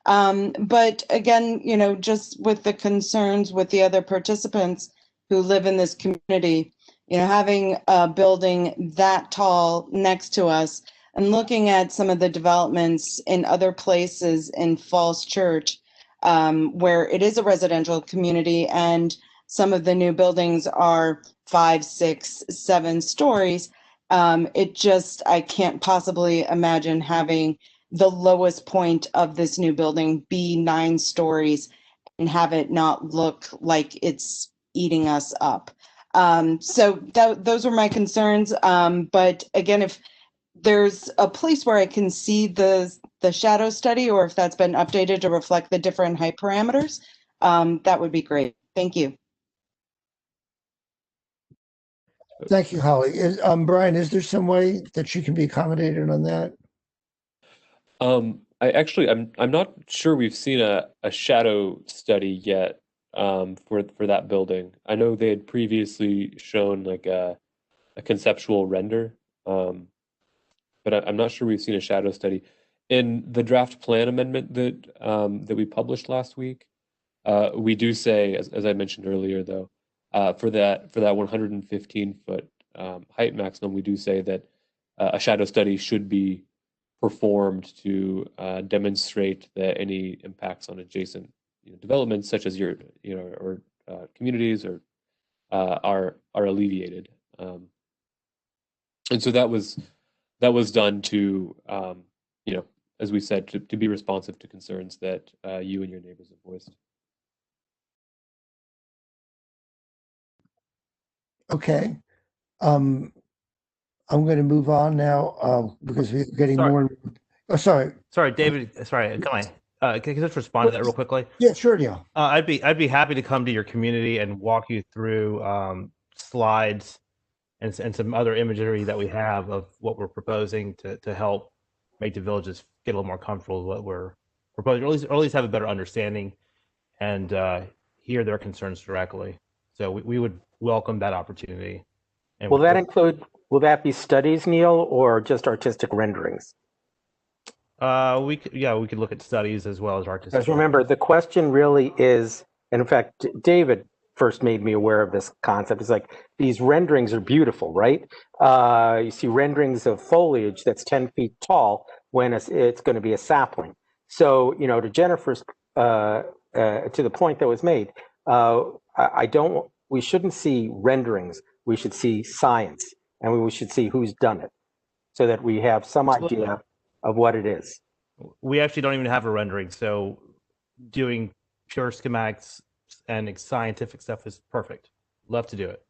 But again, just with the concerns with the other participants who live in this community, having a building that tall next to us and looking at some of the developments in other places in Falls Church, where it is a residential community and some of the new buildings are 5, 6, 7 stories. I can't possibly imagine having the lowest point of this new building be 9 stories and have it not look like it's eating us up. So those were my concerns. But again, if there's a place where I can see the shadow study, or if that's been updated to reflect the different height parameters, that would be great. Thank you. Thank you, Holly. Brian, is there some way that you can be accommodated on that? I'm not sure we've seen a shadow study yet for that building. I know they had previously shown like a conceptual render, but I'm not sure we've seen a shadow study. In the draft plan amendment that we published last week, we do say, as I mentioned earlier, though, for that 115-foot height maximum, we do say that a shadow study should be performed to demonstrate that any impacts on adjacent developments, such as your or communities, or are alleviated. And so that was done to as we said, to be responsive to concerns that you and your neighbors have voiced. Okay. I'm going to move on now because we're getting more. Oh, sorry. Sorry, David. Sorry, can I just respond to that real quickly? Yeah, sure, Neil. I'd be happy to come to your community and walk you through slides and some other imagery that we have of what we're proposing to help make the villages get a little more comfortable with what we're proposing, or at least have a better understanding and hear their concerns directly. So we would welcome that opportunity. And will that be studies, Neil, or just artistic renderings? We could look at studies as well as artistic. Because remember, the question really is, and in fact, David first made me aware of this concept. It's like, these renderings are beautiful, right? You see renderings of foliage that's 10 feet tall when it's going to be a sapling. So, to Jennifer's, to the point that was made, we shouldn't see renderings. We should see science, and we should see who's done it, so that we have some idea of what it is. We actually don't even have a rendering, so doing pure schematics and scientific stuff is perfect. Love to do it.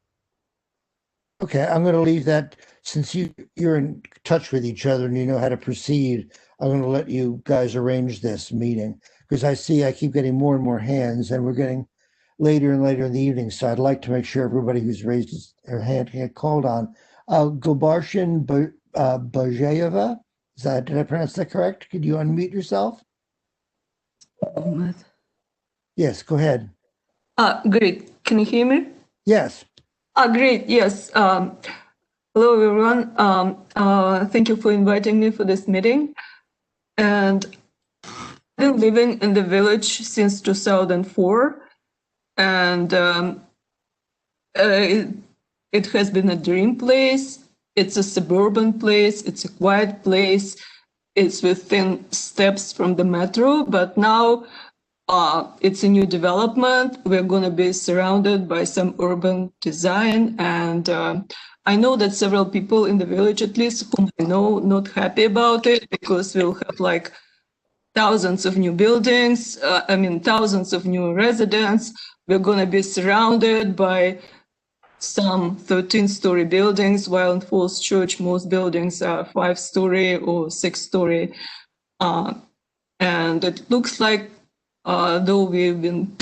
Okay, I'm going to leave that, since you're in touch with each other and you know how to proceed. I'm going to let you guys arrange this meeting, because I keep getting more and more hands, and we're getting later and later in the evening. So I'd like to make sure everybody who's raised their hand get called on. Gulbarshan Bajayeva, did I pronounce that correct? Could you unmute yourself? Yes, go ahead. Great. Can you hear me? Yes. Great. Yes. Hello, everyone. Thank you for inviting me for this meeting. And I've been living in the village since 2004. And it has been a dream place. It's a suburban place. It's a quiet place. It's within steps from the metro. But now it's a new development. We're going to be surrounded by some urban design. And I know that several people in the village, at least, whom I know, not happy about it, because we'll have like thousands of new buildings, thousands of new residents. We're going to be surrounded by some 13-story buildings, while in Falls Church, most buildings are 5-story or 6-story. And it looks like, though we've been,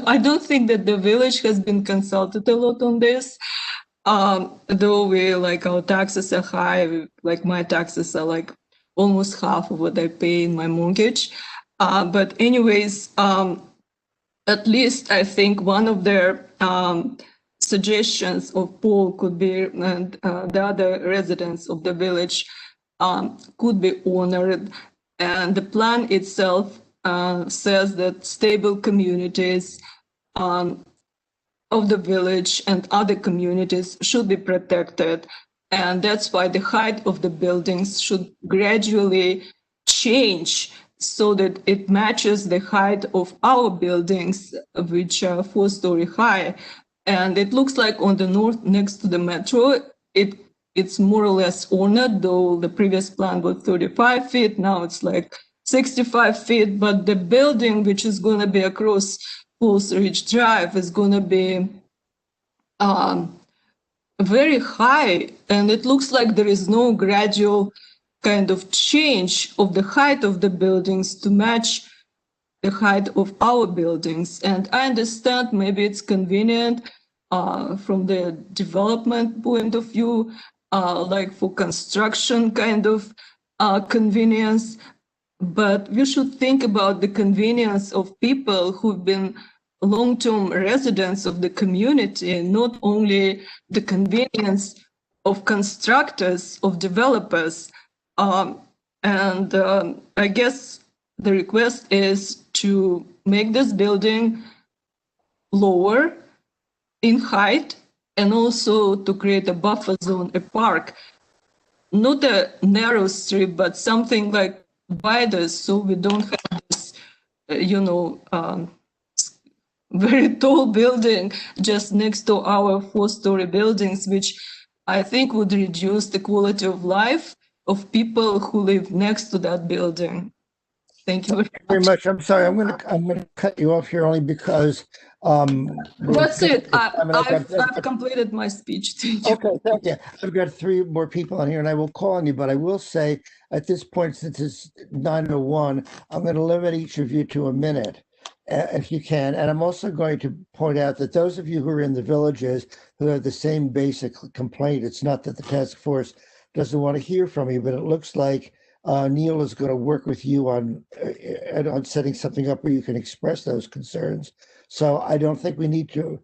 I don't think that the village has been consulted a lot on this. Though our taxes are high, like my taxes are like almost half of what I pay in my mortgage. But anyways, at least I think one of their suggestions of Paul could be, and the other residents of the village could be honored. And the plan itself says that stable communities of the village and other communities should be protected. And that's why the height of the buildings should gradually change so that it matches the height of our buildings, which are 4-story high. And it looks like on the north, next to the metro, it's more or less honored, though the previous plan was 35 feet, now it's like 65 feet, but the building, which is going to be across Falls Ridge Drive, is going to be very high, and it looks like there is no gradual kind of change of the height of the buildings to match the height of our buildings. And I understand maybe it's convenient from the development point of view, like for construction kind of convenience, but we should think about the convenience of people who've been long-term residents of the community, not only the convenience of constructors, of developers. I guess the request is to make this building lower in height and also to create a buffer zone, a park, not a narrow strip, but something like wider, so we don't have this, very tall building just next to our 4-story buildings, which I think would reduce the quality of life of people who live next to that building. Thank you very much. I'm sorry, I'm gonna cut you off here only because that's it. I've completed my speech. Thank you. Okay, thank you. I've got 3 more people on here, and I will call on you, but I will say at this point, since it's 9:01, I'm going to limit each of you to a minute, if you can. And I'm also going to point out that those of you who are in the villages who have the same basic complaint, it's not that the task force doesn't want to hear from you, but it looks like Neil is going to work with you on setting something up where you can express those concerns. So I don't think we need to,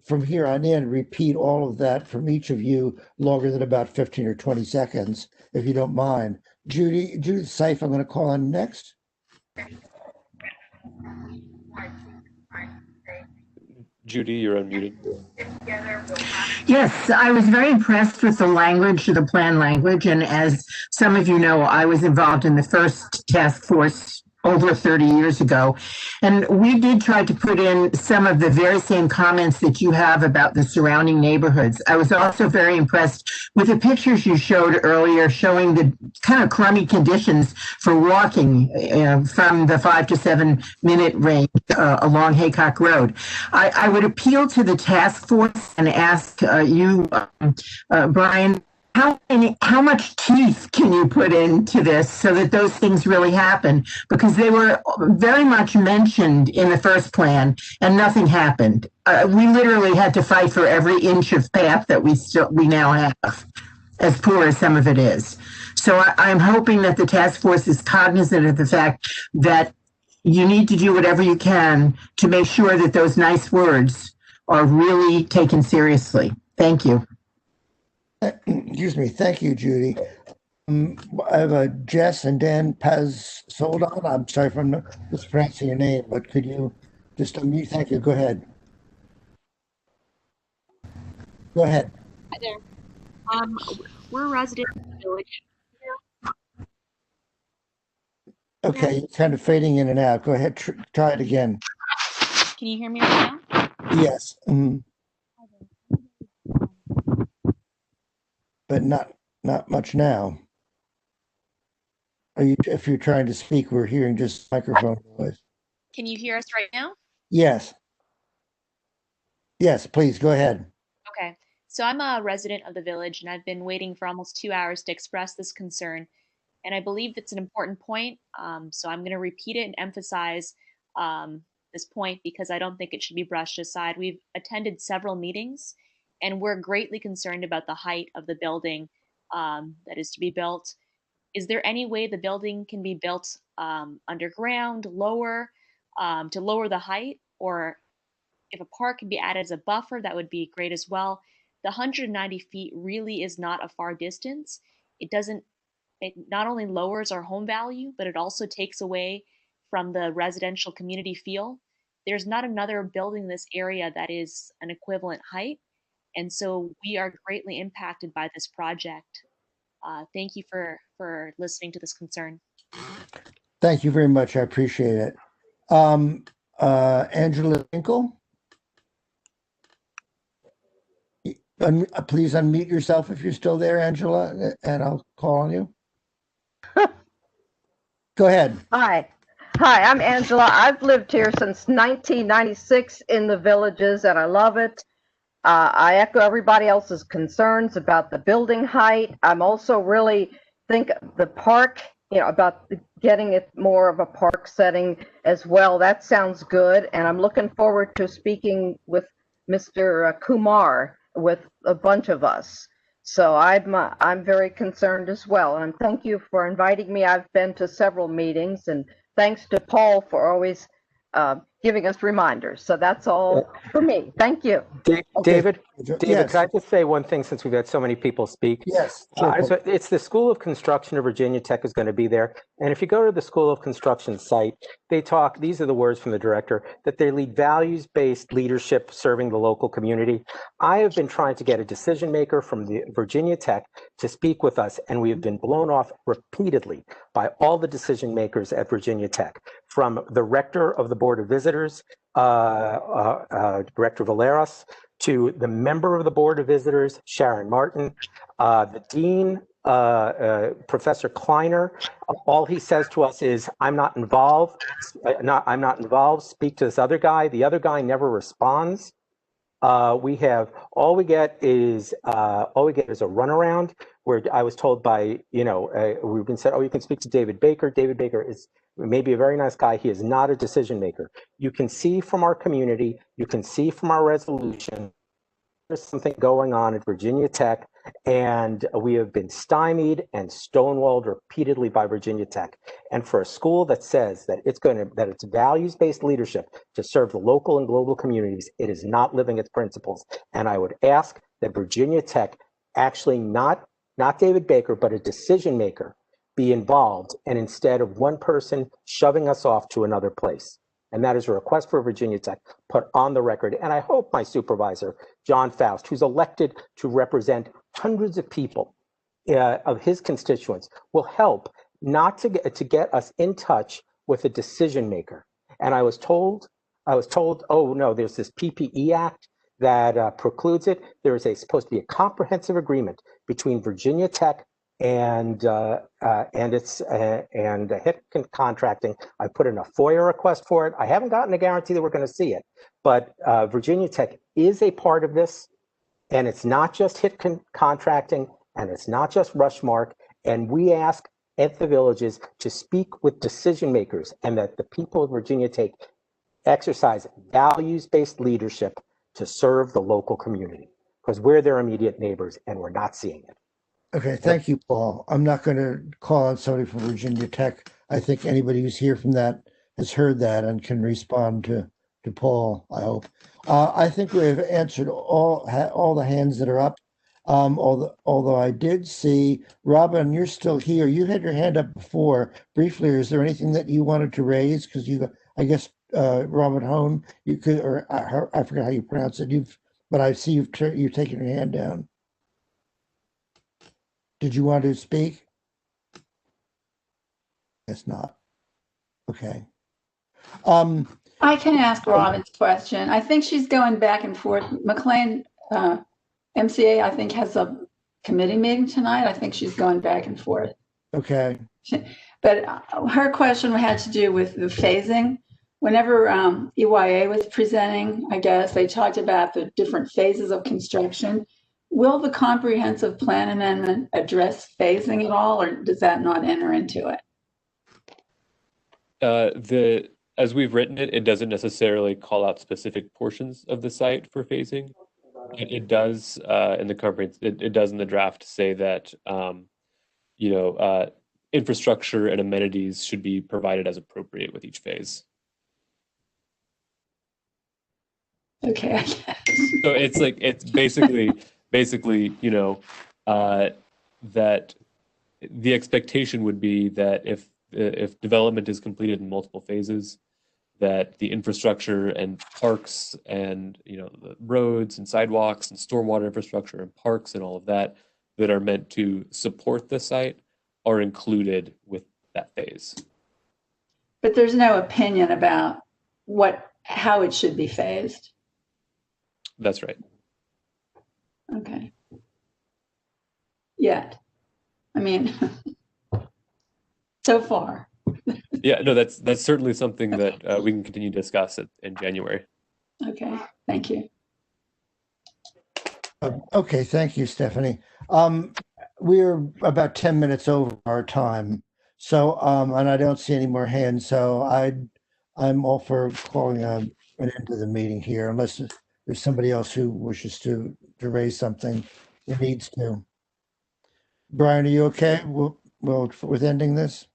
from here on in, repeat all of that from each of you longer than about 15 or 20 seconds, if you don't mind. Judith Seif, I'm going to call on next. Judy, you're unmuted. Yes, I was very impressed with the language, the plan language. And as some of you know, I was involved in the first task force over 30 years ago. And we did try to put in some of the very same comments that you have about the surrounding neighborhoods. I was also very impressed with the pictures you showed earlier showing the kind of crummy conditions for walking from the 5 to 7 minute range along Haycock Road. I would appeal to the task force and ask you, Brian, how much teeth can you put into this so that those things really happen? Because they were very much mentioned in the first plan and nothing happened. We literally had to fight for every inch of path that we now have, as poor as some of it is. So I'm hoping that the task force is cognizant of the fact that you need to do whatever you can to make sure that those nice words are really taken seriously. Thank you. Excuse me. Thank you, Judy. I have Jess and Dan Paz-Soldan. I'm sorry if I'm mispronouncing your name, but could you just unmute? Thank you. Go ahead. Go ahead. Hi there. We're residents of the village. Okay, you're kind of fading in and out. Go ahead. Try it again. Can you hear me right now? Yes. But not much now. If you're trying to speak, we're hearing just microphone noise. Can you hear us right now? Yes. Yes, please go ahead. Okay. So I'm a resident of the village and I've been waiting for almost 2 hours to express this concern. And I believe that's an important point. So I'm going to repeat it and emphasize this point because I don't think it should be brushed aside. We've attended several meetings and we're greatly concerned about the height of the building that is to be built. Is there any way the building can be built underground, lower, to lower the height? Or if a park can be added as a buffer, that would be great as well. The 190 feet really is not a far distance. It not only lowers our home value, but it also takes away from the residential community feel. There's not another building in this area that is an equivalent height. And so we are greatly impacted by this project. Thank you for listening to this concern. Thank you very much. I appreciate it. Angela Winkle? Please unmute yourself if you're still there, Angela, and I'll call on you. Go ahead. Hi, I'm Angela. I've lived here since 1996 in the Villages, and I love it. I echo everybody else's concerns about the building height. I'm also really think the park, about getting it more of a park setting as well. That sounds good, and I'm looking forward to speaking with Mr. Kumar with a bunch of us. So I'm very concerned as well. And thank you for inviting me. I've been to several meetings, and thanks to Paul for always giving us reminders. So that's all for me. Thank you. David, Yes. Could I just say one thing since we've had so many people speak? Yes. Sure. So it's the School of Construction of Virginia Tech is going to be there. And if you go to the School of Construction site, they talk, these are the words from the director, that they lead values-based leadership serving the local community. I have been trying to get a decision maker from the Virginia Tech to speak with us, and we have been blown off repeatedly by all the decision makers at Virginia Tech, from the rector of the Board of Visitors, Director Valeros, to the member of the Board of Visitors, Sharon Martin, the dean, Professor Kleiner. All he says to us is, "I'm not involved. I'm not involved. Speak to this other guy." The other guy never responds. All we get is a runaround where I was told by, we've been said, "Oh, you can speak to David Baker." David Baker is maybe a very nice guy. He is not a decision maker. You can see from our community, you can see from our resolution, there's something going on at Virginia Tech, and we have been stymied and stonewalled repeatedly by Virginia Tech. And for a school that says that it's values-based leadership to serve the local and global communities, it is not living its principles. And I would ask that Virginia Tech actually not David Baker, but a decision maker be involved, and instead of one person shoving us off to another place. And that is a request for Virginia Tech put on the record. And I hope my supervisor, John Faust, who's elected to represent hundreds of people of his constituents, will help not to get us in touch with a decision maker. And I was told, oh no, there's this PPE Act that precludes it. There is supposed to be a comprehensive agreement between Virginia Tech and HIT contracting. I put in a FOIA request for it. I haven't gotten a guarantee that we're going to see it, but Virginia Tech is a part of this, and it's not just HIT contracting, and it's not just Rushmark. And we ask at the Villages to speak with decision makers, and that the people of Virginia Tech exercise values-based leadership to serve the local community, because we're their immediate neighbors, and we're not seeing it. Okay, thank you, Paul. I'm not going to call on somebody from Virginia Tech. I think anybody who's here from that has heard that and can respond to Paul, I hope. I think we've answered all the hands that are up. Although I did see, Robin, you're still here. You had your hand up before briefly. Is there anything that you wanted to raise? Because I guess, Robin Hone, you could, or I forget how you pronounce it. But I see you've taken your hand down. Did you want to speak? Guess not. Okay. I can ask Robin's question. I think she's going back and forth. McLean MCA, I think, has a committee meeting tonight. I think she's going back and forth. Okay. But her question had to do with the phasing. Whenever EYA was presenting, I guess, they talked about the different phases of construction. Will the comprehensive plan amendment address phasing at all, or does that not enter into it? As we've written it, it doesn't necessarily call out specific portions of the site for phasing. It does in the comprehensive. It does in the draft say that infrastructure and amenities should be provided as appropriate with each phase. Okay, I guess. So it's basically that the expectation would be that if development is completed in multiple phases, that the infrastructure and parks and the roads and sidewalks and stormwater infrastructure and parks and all of that are meant to support the site are included with that phase. But there's no opinion about how it should be phased. That's right. Okay. Yet. I mean, so far. Yeah, no, that's certainly something that we can continue to discuss in January. Okay, thank you. Okay, thank you, Stephanie. We're about 10 minutes over our time. So, and I don't see any more hands. So I'm all for calling an end to the meeting here, unless there's somebody else who wishes to raise something or needs to. Brian, are you okay with ending this?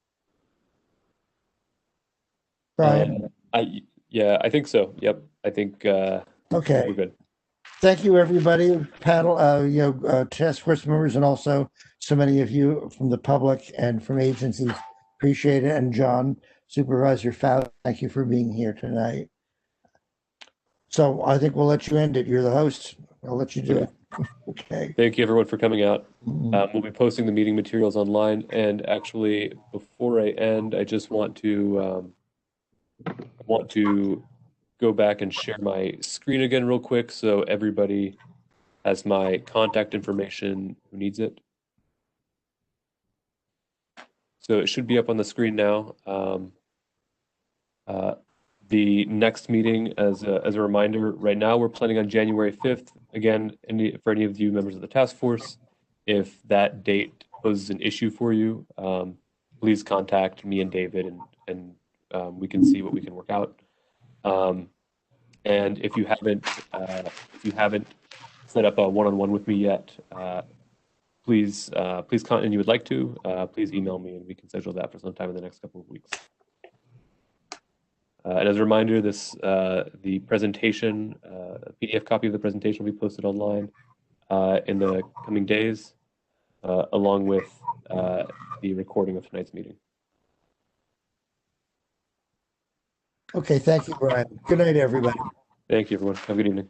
Brian? I think so. Yep. I think okay. We're good. Thank you, everybody, panel, task force members, and also so many of you from the public and from agencies. Appreciate it. And John, Supervisor Fowler, thank you for being here tonight. So I think we'll let you end it. You're the host. I'll let you do it. Okay. Thank you, everyone, for coming out. We'll be posting the meeting materials online. And actually, before I end, I just want to go back and share my screen again real quick so everybody has my contact information who needs it. So it should be up on the screen now. The next meeting, as a reminder, right now we're planning on January 5th. Again, for any of you members of the task force, if that date poses an issue for you, please contact me and David, and we can see what we can work out. And if you haven't set up a one-on-one with me yet, please and you would like to, please email me and we can schedule that for sometime in the next couple of weeks. And as a reminder, the presentation, a PDF copy of the presentation will be posted online in the coming days, along with the recording of tonight's meeting. Okay, thank you, Brian. Good night, everybody. Thank you, everyone. Have a good evening.